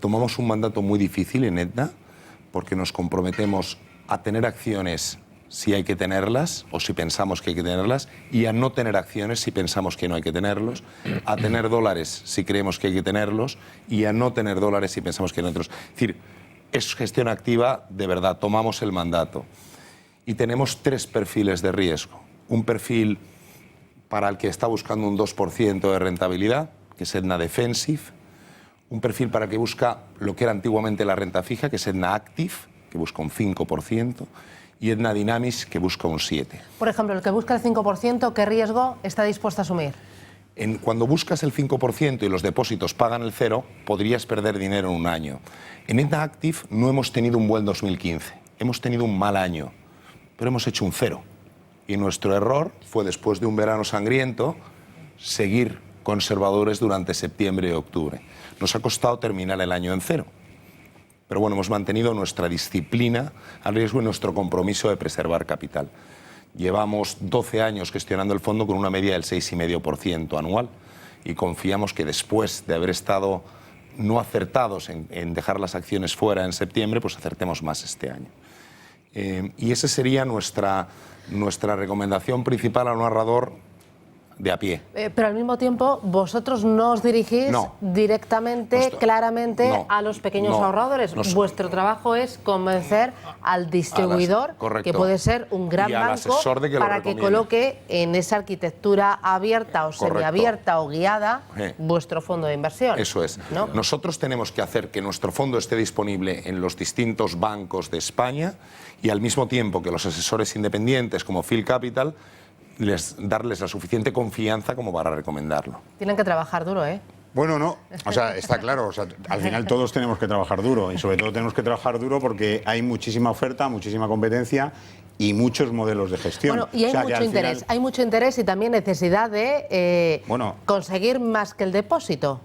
Tomamos un mandato muy difícil en Aetna, porque nos comprometemos a tener acciones si hay que tenerlas o si pensamos que hay que tenerlas, y a no tener acciones si pensamos que no hay que tenerlos, a tener dólares si creemos que hay que tenerlos y a no tener dólares si pensamos que no hay que tenerlos. Es decir, es gestión activa de verdad, tomamos el mandato. Y tenemos tres perfiles de riesgo. Un perfil para el que está buscando un 2% de rentabilidad, que es Aetna Defensive. Un perfil para el que busca lo que era antiguamente la renta fija, que es Aetna Active, que busca un 5%, y Aetna Dynamics, que busca un 7%. Por ejemplo, el que busca el 5%, ¿qué riesgo está dispuesto a asumir? Cuando buscas el 5% y los depósitos pagan el 0, podrías perder dinero en un año. En Edna Active no hemos tenido un buen 2015, hemos tenido un mal año, pero hemos hecho un 0. Y nuestro error fue, después de un verano sangriento, seguir conservadores durante septiembre y octubre. Nos ha costado terminar el año en 0. Pero bueno, hemos mantenido nuestra disciplina al riesgo y nuestro compromiso de preservar capital. Llevamos 12 años gestionando el fondo con una media del 6,5% anual y confiamos que después de haber estado no acertados en dejar las acciones fuera en septiembre, pues acertemos más este año. Y esa sería nuestra recomendación principal al narrador de a pie. Pero al mismo tiempo, vosotros no os dirigís directamente, claramente a los pequeños ahorradores. Vuestro trabajo es convencer al distribuidor, que puede ser un gran banco, para que coloque en esa arquitectura abierta o semiabierta o guiada vuestro fondo de inversión. Eso es. ¿No? Nosotros tenemos que hacer que nuestro fondo esté disponible en los distintos bancos de España y al mismo tiempo que los asesores independientes como Phil Capital darles la suficiente confianza como para recomendarlo. Tienen que trabajar duro, ¿eh? Bueno, no, o sea, está claro, o sea, al final todos tenemos que trabajar duro y sobre todo tenemos que trabajar duro porque hay muchísima oferta, muchísima competencia y muchos modelos de gestión. Bueno, y hay mucho interés, hay mucho interés y también necesidad de conseguir más que el depósito.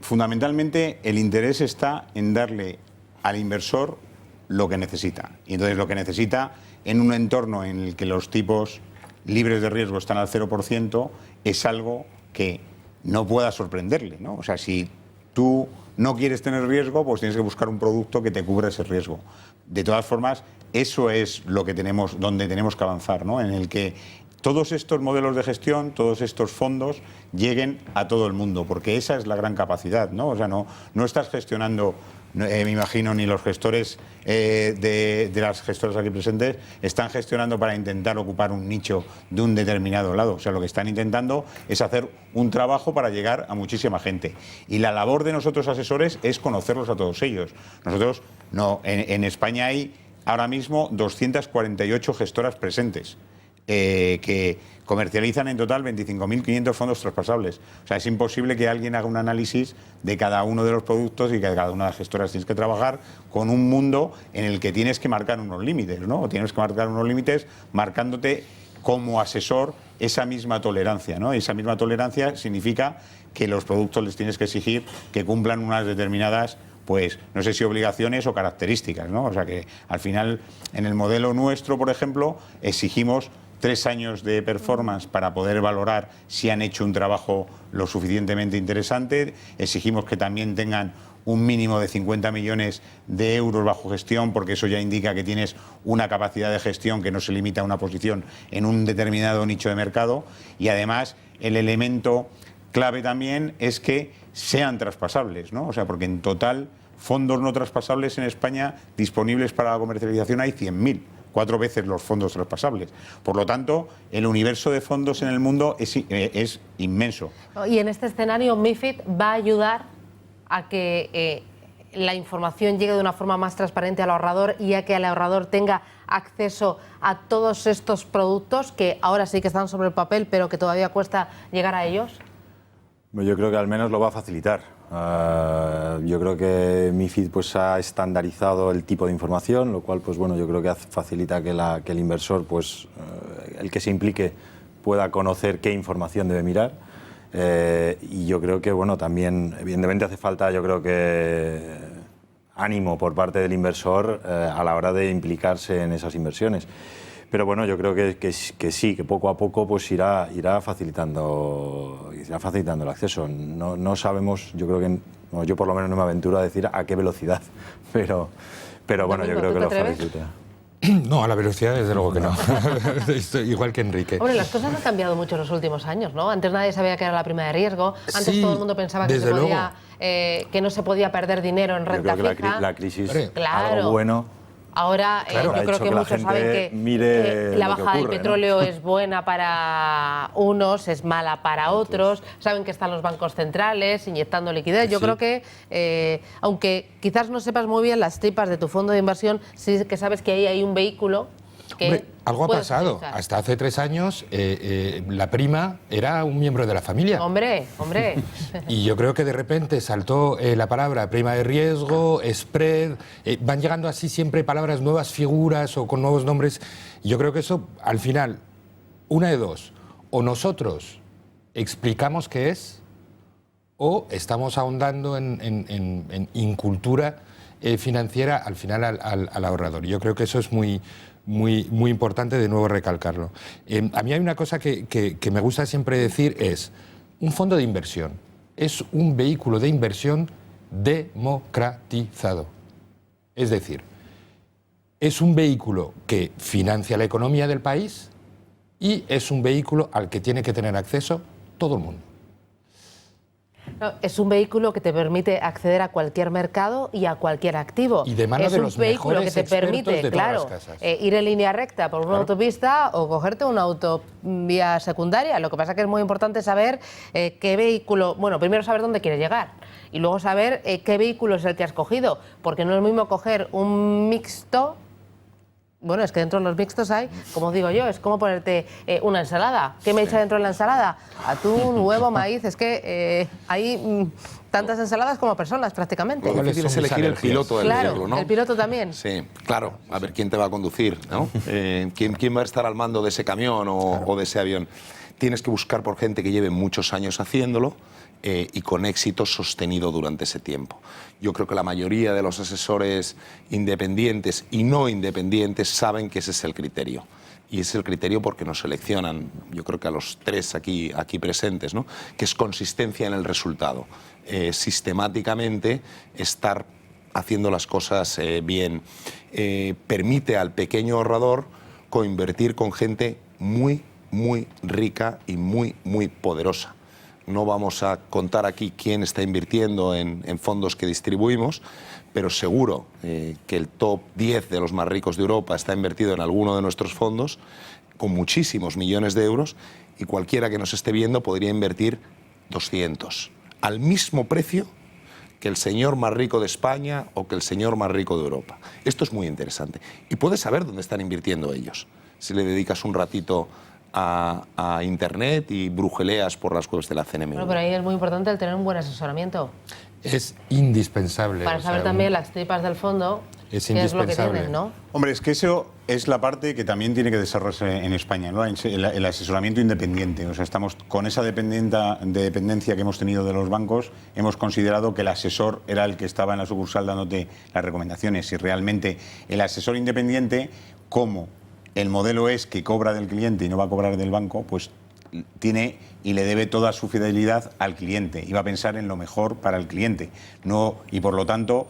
Fundamentalmente el interés está en darle al inversor lo que necesita. Y entonces lo que necesita en un entorno en el que los tipos libres de riesgo están al 0% es algo que no pueda sorprenderle, ¿no? O sea, si tú no quieres tener riesgo, pues tienes que buscar un producto que te cubra ese riesgo. De todas formas, eso es lo que donde tenemos que avanzar, ¿no? En el que todos estos modelos de gestión, todos estos fondos lleguen a todo el mundo, porque esa es la gran capacidad, ¿no? O sea, no estás gestionando, me imagino, ni los gestores de las gestoras aquí presentes están gestionando para intentar ocupar un nicho de un determinado lado. O sea, lo que están intentando es hacer un trabajo para llegar a muchísima gente. Y la labor de nosotros asesores es conocerlos a todos ellos. Nosotros, en España hay ahora mismo 248 gestoras presentes, que comercializan en total 25.500 fondos traspasables. O sea, es imposible que alguien haga un análisis de cada uno de los productos y que cada una de las gestoras tienes que trabajar con un mundo en el que tienes que marcar unos límites, ¿no? Tienes que marcar unos límites marcándote como asesor esa misma tolerancia, ¿no? Esa misma tolerancia significa que los productos les tienes que exigir que cumplan unas determinadas, pues no sé si obligaciones o características, ¿no? O sea que al final en el modelo nuestro, por ejemplo, exigimos 3 años de performance para poder valorar si han hecho un trabajo lo suficientemente interesante. Exigimos que también tengan un mínimo de 50 millones de euros bajo gestión, porque eso ya indica que tienes una capacidad de gestión que no se limita a una posición en un determinado nicho de mercado. Y además el elemento clave también es que sean traspasables, ¿no? O sea, porque en total fondos no traspasables en España disponibles para la comercialización hay 100.000. 4 veces los fondos traspasables. Por lo tanto, el universo de fondos en el mundo es inmenso. Y en este escenario, MiFID va a ayudar a que la información llegue de una forma más transparente al ahorrador y a que el ahorrador tenga acceso a todos estos productos que ahora sí que están sobre el papel, pero que todavía cuesta llegar a ellos. Yo creo que al menos lo va a facilitar. Yo creo que MiFID pues ha estandarizado el tipo de información, lo cual pues bueno, yo creo que facilita que el inversor, pues el que se implique, pueda conocer qué información debe mirar. Y yo creo que bueno, también evidentemente hace falta, yo creo que ánimo por parte del inversor a la hora de implicarse en esas inversiones. Pero bueno, yo creo que sí, que poco a poco pues irá facilitando el acceso. No sabemos, yo creo que, bueno, yo por lo menos no me aventuro a decir a qué velocidad, pero bueno, yo creo que lo facilita. No, a la velocidad desde luego que no. Igual que Enrique. Hombre, las cosas han cambiado mucho en los últimos años, ¿no? Antes nadie sabía que era la prima de riesgo, antes todo el mundo pensaba que no se podía perder dinero en renta fija. Yo creo que la crisis, claro, algo bueno. Ahora yo creo que muchos saben que la bajada del petróleo es buena para unos, es mala para otros, saben que están los bancos centrales inyectando liquidez. Yo creo que, aunque quizás no sepas muy bien las tripas de tu fondo de inversión, sí que sabes que ahí hay un vehículo que Hombre, algo ha puedes pasado. utilizar. Hasta hace 3 años la prima era un miembro de la familia. Hombre, hombre. Y yo creo que de repente saltó la palabra prima de riesgo, spread, van llegando así siempre palabras, nuevas figuras o con nuevos nombres. Y yo creo que eso, al final, una de dos, o nosotros explicamos qué es, o estamos ahondando en incultura financiera al final al ahorrador. Yo creo que eso es muy importante de nuevo recalcarlo. A mí hay una cosa que me gusta siempre decir es, un fondo de inversión es un vehículo de inversión democratizado. Es decir, es un vehículo que financia la economía del país y es un vehículo al que tiene que tener acceso todo el mundo. No, es un vehículo que te permite acceder a cualquier mercado y a cualquier activo. Y de mano es de un los vehículo que mejores te permite, expertos de todas claro, las casas. ir en línea recta por una autopista o cogerte una autovía secundaria. Lo que pasa es que es muy importante saber qué vehículo, bueno, primero saber dónde quieres llegar y luego saber qué vehículo es el que has cogido, porque no es lo mismo coger un mixto. Bueno, es que dentro de los mixtos hay, como digo yo, es como ponerte una ensalada. ¿Qué me echa dentro de la ensalada? Atún, huevo, maíz. Es que hay tantas ensaladas como personas prácticamente. Lo difícil es elegir el piloto del Claro, vehículo, ¿no? el piloto también. Sí, claro. A ver quién te va a conducir, ¿no? ¿Quién va a estar al mando de ese camión o de ese avión? Tienes que buscar por gente que lleve muchos años haciéndolo y con éxito sostenido durante ese tiempo. Yo creo que la mayoría de los asesores independientes y no independientes saben que ese es el criterio. Y es el criterio porque nos seleccionan, yo creo que a los 3 aquí presentes, ¿no? Que es consistencia en el resultado. Sistemáticamente estar haciendo las cosas bien. Permite al pequeño ahorrador coinvertir con gente muy, muy rica y muy, muy poderosa. No vamos a contar aquí quién está invirtiendo en fondos que distribuimos, pero seguro que el top 10 de los más ricos de Europa está invertido en alguno de nuestros fondos con muchísimos millones de euros y cualquiera que nos esté viendo podría invertir 200 al mismo precio que el señor más rico de España o que el señor más rico de Europa. Esto es muy interesante y puedes saber dónde están invirtiendo ellos si le dedicas un ratito a Internet y brujeleas por las webs de la CNMV. Bueno, pero ahí es muy importante el tener un buen asesoramiento. Es indispensable. Para saber también las tripas del fondo, es qué es lo que indispensable. tienes, ¿no? Hombre, es que eso es la parte que también tiene que desarrollarse en España, ¿no? El asesoramiento independiente. O sea, estamos con esa dependencia que hemos tenido de los bancos, hemos considerado que el asesor era el que estaba en la sucursal dándote las recomendaciones. Si realmente el asesor independiente, como el modelo es que cobra del cliente y no va a cobrar del banco, pues tiene y le debe toda su fidelidad al cliente y va a pensar en lo mejor para el cliente. Y por lo tanto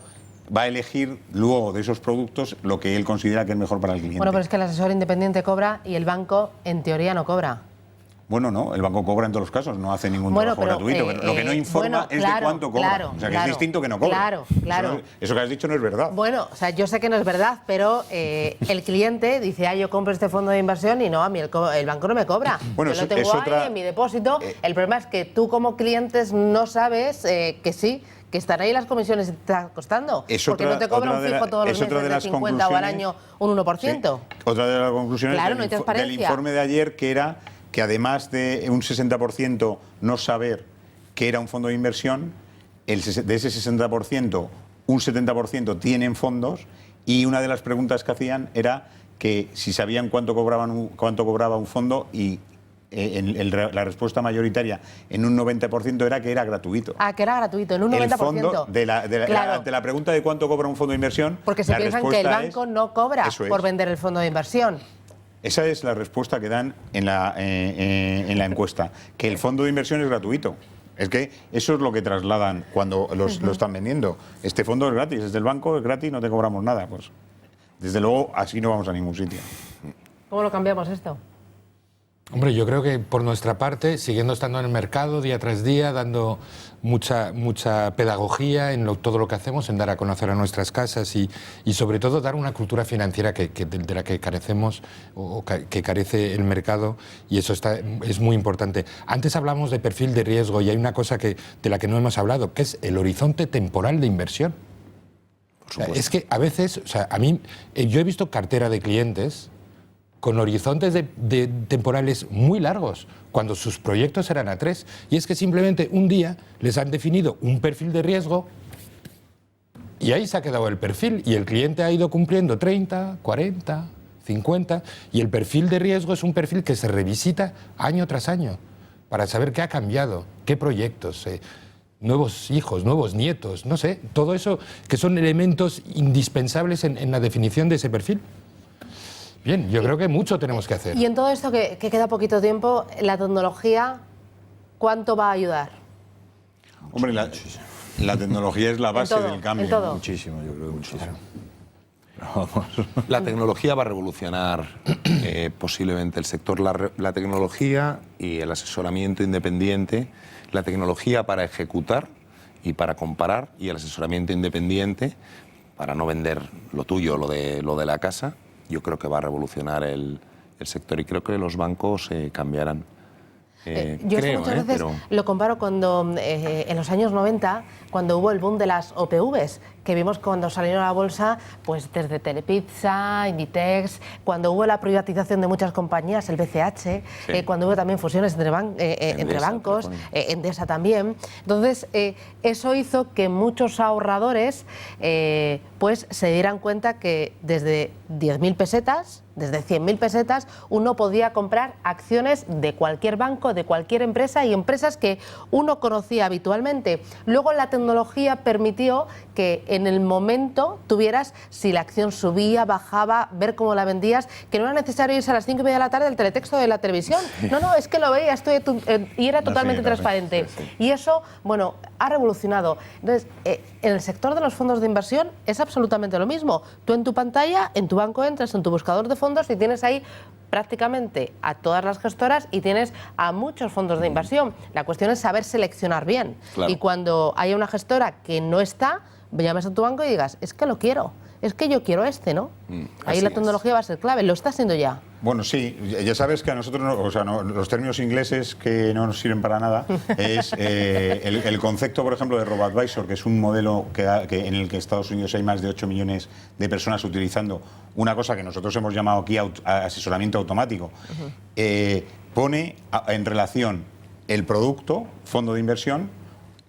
va a elegir luego de esos productos lo que él considera que es mejor para el cliente. Bueno, pero es que el asesor independiente cobra y el banco en teoría no cobra. Bueno, no, el banco cobra en todos los casos, no hace ningún trabajo gratuito. Pero lo que no informa es de cuánto cobra. O sea, que es distinto que no cobra. Claro. Eso que has dicho no es verdad. Bueno, o sea, yo sé que no es verdad, pero el cliente dice, yo compro este fondo de inversión y no, a mí el banco no me cobra. Bueno, yo lo tengo ahí en mi depósito. El problema es que tú como clientes no sabes que sí, que están ahí las comisiones y te está costando. Porque no te cobra un fijo todos los meses de 50 o al año un 1%. Sí. Otra de las conclusiones Claro, no hay transparencia. del informe de ayer, que era que además de un 60% no saber que era un fondo de inversión, de ese 60%, un 70% tienen fondos y una de las preguntas que hacían era que si sabían cuánto cobraba un fondo y la respuesta mayoritaria en un 90% era que era gratuito. Ah, que era gratuito, en un 90%. El fondo, ante la pregunta de cuánto cobra un fondo de inversión, porque se piensan que el banco no cobra por vender el fondo de inversión. Esa es la respuesta que dan en la encuesta, que el fondo de inversión es gratuito. Es que eso es lo que trasladan cuando lo están vendiendo. Este fondo es gratis, es del banco, es gratis, no te cobramos nada. Pues desde luego así no vamos a ningún sitio. ¿Cómo lo cambiamos esto? Hombre, yo creo que por nuestra parte, siguiendo estando en el mercado día tras día, dando mucha pedagogía en todo lo que hacemos, en dar a conocer a nuestras casas y sobre todo dar una cultura financiera de la que carecemos o que carece el mercado, y eso es muy importante. Antes hablamos de perfil de riesgo y hay una cosa de la que no hemos hablado, que es el horizonte temporal de inversión. O sea, es que a veces, o sea, a mí, yo he visto cartera de clientes con horizontes de temporales muy largos, cuando sus proyectos eran a 3. Y es que simplemente un día les han definido un perfil de riesgo y ahí se ha quedado el perfil y el cliente ha ido cumpliendo 30, 40, 50 y el perfil de riesgo es un perfil que se revisita año tras año para saber qué ha cambiado, qué proyectos, nuevos hijos, nuevos nietos, no sé, todo eso que son elementos indispensables en la definición de ese perfil. Bien, yo creo que mucho tenemos que hacer. Y en todo esto que queda poquito tiempo, la tecnología, ¿cuánto va a ayudar? Hombre, la tecnología es la base del cambio. En todo. Muchísimo, yo creo que muchísimo. La tecnología va a revolucionar posiblemente el sector, la tecnología y el asesoramiento independiente, la tecnología para ejecutar y para comparar y el asesoramiento independiente para no vender lo tuyo, lo de la casa. Yo creo que va a revolucionar el sector y creo que los bancos cambiarán. Yo creo, muchas veces lo comparo cuando en los años 90, cuando hubo el boom de las OPVs, que vimos cuando salieron a la bolsa, pues desde Telepizza, Inditex, cuando hubo la privatización de muchas compañías, el BCH, sí. Cuando hubo también fusiones entre bancos, Endesa también. Entonces, eso hizo que muchos ahorradores pues se dieran cuenta que desde 10.000 pesetas, desde 100.000 pesetas, uno podía comprar acciones de cualquier banco, de cualquier empresa y empresas que uno conocía habitualmente. Luego la tecnología permitió que en el momento tuvieras, si la acción subía, bajaba, ver cómo la vendías, que no era necesario irse a las 5:30 de la tarde del teletexto de la televisión. No, es que lo veías y era totalmente transparente. Sí. Y eso, bueno, ha revolucionado. Entonces, en el sector de los fondos de inversión es absolutamente lo mismo. Tú en tu pantalla, en tu banco entras, en tu buscador de fondos y tienes ahí prácticamente a todas las gestoras y tienes a muchos fondos de inversión. La cuestión es saber seleccionar bien. Claro. Y cuando haya una gestora que no está, llames a tu banco y digas, es que lo quiero, es que yo quiero ¿no? Ahí la tecnología va a ser clave, lo está haciendo ya. Bueno, sí, ya sabes que a nosotros, los términos ingleses que no nos sirven para nada, es el concepto, por ejemplo, de RoboAdvisor, que es un modelo en el que Estados Unidos hay más de 8 millones de personas utilizando una cosa que nosotros hemos llamado aquí asesoramiento automático. Pone en relación el producto, fondo de inversión,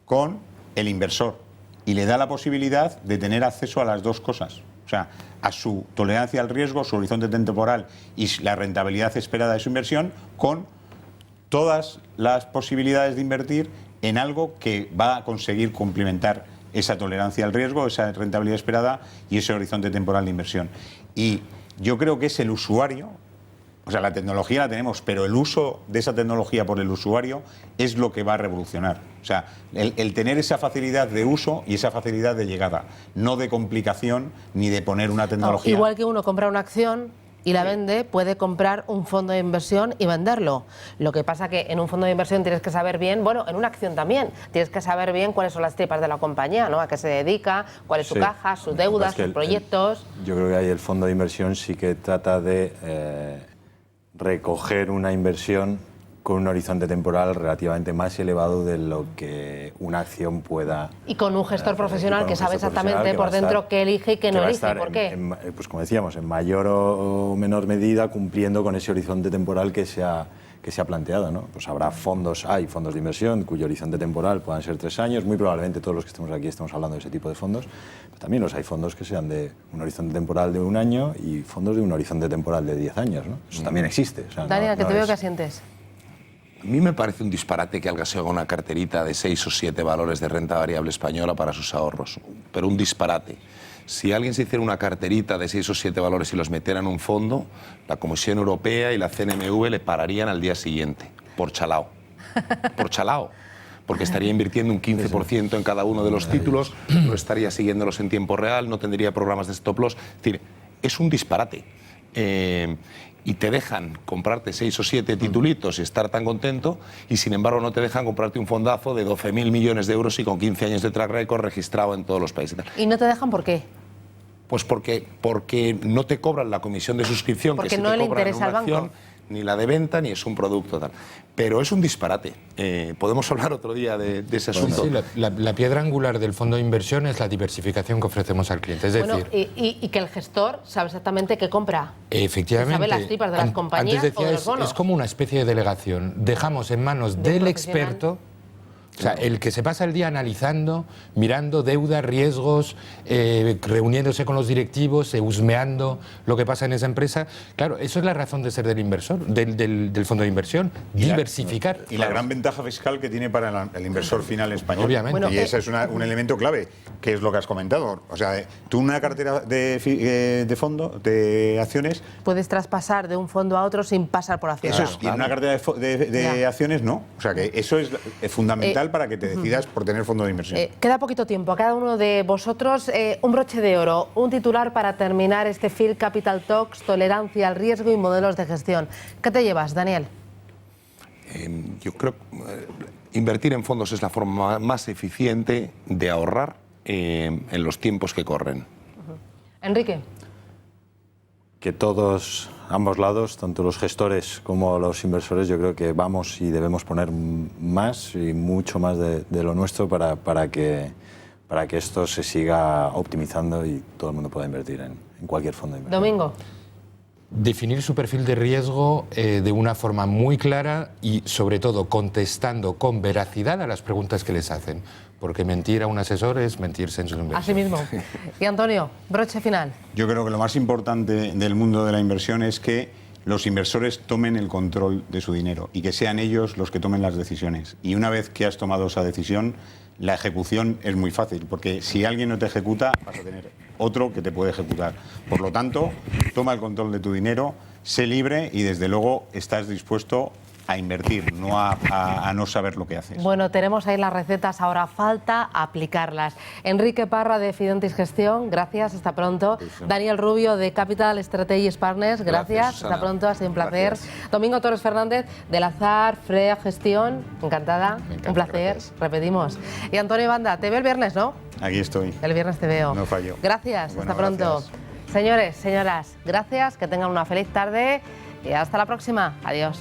con el inversor y le da la posibilidad de tener acceso a las dos cosas. O sea, a su tolerancia al riesgo, su horizonte temporal y la rentabilidad esperada de su inversión, con todas las posibilidades de invertir en algo que va a conseguir complementar esa tolerancia al riesgo, esa rentabilidad esperada y ese horizonte temporal de inversión. Y yo creo que es el usuario, o sea, la tecnología la tenemos, pero el uso de esa tecnología por el usuario es lo que va a revolucionar. O sea, el tener esa facilidad de uso y esa facilidad de llegada, no de complicación ni de poner una tecnología. No, igual que uno compra una acción y la vende, puede comprar un fondo de inversión y venderlo. Lo que pasa que en un fondo de inversión tienes que saber bien, bueno, en una acción también, tienes que saber bien cuáles son las tripas de la compañía, ¿no? A qué se dedica, cuál es su caja, sus deudas, sus proyectos. Yo creo que ahí el fondo de inversión sí que trata de recoger una inversión con un horizonte temporal relativamente más elevado de lo que una acción pueda... Y con un gestor profesional que sabe exactamente por dentro qué elige y qué no elige, ¿por qué? Pues como decíamos, en mayor o menor medida cumpliendo con ese horizonte temporal que se ha planteado, ¿no? Pues habrá hay fondos de inversión cuyo horizonte temporal puedan ser 3 años, muy probablemente todos los que estemos aquí estamos hablando de ese tipo de fondos, pero también hay fondos que sean de un horizonte temporal de 1 año y fondos de un horizonte temporal de 10 años, ¿no? Eso también existe. O sea, Daniel, que te veo que asientes. A mí me parece un disparate que alguien se haga una carterita de 6 o 7 valores de renta variable española para sus ahorros, pero un disparate. Si alguien se hiciera una carterita de 6 o 7 valores y los metiera en un fondo, la Comisión Europea y la CNMV le pararían al día siguiente, por chalao. Por chalao. Porque estaría invirtiendo un 15% en cada uno de los títulos, no estaría siguiéndolos en tiempo real, no tendría programas de stop loss. Es decir, es un disparate. Y te dejan comprarte 6 o 7 titulitos y estar tan contento, y sin embargo no te dejan comprarte un fondazo de 12.000 millones de euros y con 15 años de track record registrado en todos los países. ¿Y no te dejan por qué? Pues porque no te cobran la comisión de suscripción, porque que si no te le cobran interesa en una al banco. acción, ni la de venta, ni es un producto tal. Pero es un disparate. Podemos hablar otro día de ese asunto. Sí, la piedra angular del fondo de inversión es la diversificación que ofrecemos al cliente. Es decir, y que el gestor sabe exactamente qué compra. Efectivamente. Sabe las tripas de las compañías antes decía, o de los bonos. es como una especie de delegación. Dejamos en manos del experto. O sea, el que se pasa el día analizando, mirando deuda, riesgos, reuniéndose con los directivos, husmeando lo que pasa en esa empresa. Claro, eso es la razón de ser del inversor, del fondo de inversión, diversificar. Y la gran ventaja fiscal que tiene para el inversor final español. Obviamente. Bueno, y ese es un elemento clave, que es lo que has comentado. O sea, tú una cartera de fondo, de acciones... Puedes traspasar de un fondo a otro sin pasar por acciones. Eso es, y en una cartera de acciones no. O sea, que eso es fundamental para que te decidas por tener fondo de inversión. Queda poquito tiempo a cada uno de vosotros. Un broche de oro, un titular para terminar este Field Capital Talks, tolerancia al riesgo y modelos de gestión. ¿Qué te llevas, Daniel? Yo creo que invertir en fondos es la forma más eficiente de ahorrar en los tiempos que corren. Enrique. Que todos, ambos lados, tanto los gestores como los inversores, yo creo que vamos y debemos poner más y mucho más de lo nuestro para que esto se siga optimizando y todo el mundo pueda invertir en cualquier fondo de inversión. Domingo. Definir su perfil de riesgo de una forma muy clara y, sobre todo, contestando con veracidad a las preguntas que les hacen. Porque mentir a un asesor es mentirse en sus inversiones. Así mismo. Y Antonio, broche final. Yo creo que lo más importante del mundo de la inversión es que los inversores tomen el control de su dinero y que sean ellos los que tomen las decisiones. Y una vez que has tomado esa decisión, la ejecución es muy fácil, porque si alguien no te ejecuta, vas a tener otro que te puede ejecutar. Por lo tanto, toma el control de tu dinero, sé libre y desde luego estás dispuesto a invertir, no a no saber lo que haces. Bueno, tenemos ahí las recetas, ahora falta aplicarlas. Enrique Parra de Fidentis Gestión, gracias, hasta pronto. Daniel Rubio de Capital Strategies Partners, gracias, hasta pronto, ha sido un placer. Gracias. Domingo Torres Fernández de Lazar Frea Gestión, encantada, un placer, gracias. Repetimos. Y Antonio Banda, te veo el viernes, ¿no? Aquí estoy. El viernes te veo. No fallo. Gracias, bueno, hasta pronto. Gracias. Señores, señoras, gracias, que tengan una feliz tarde y hasta la próxima. Adiós.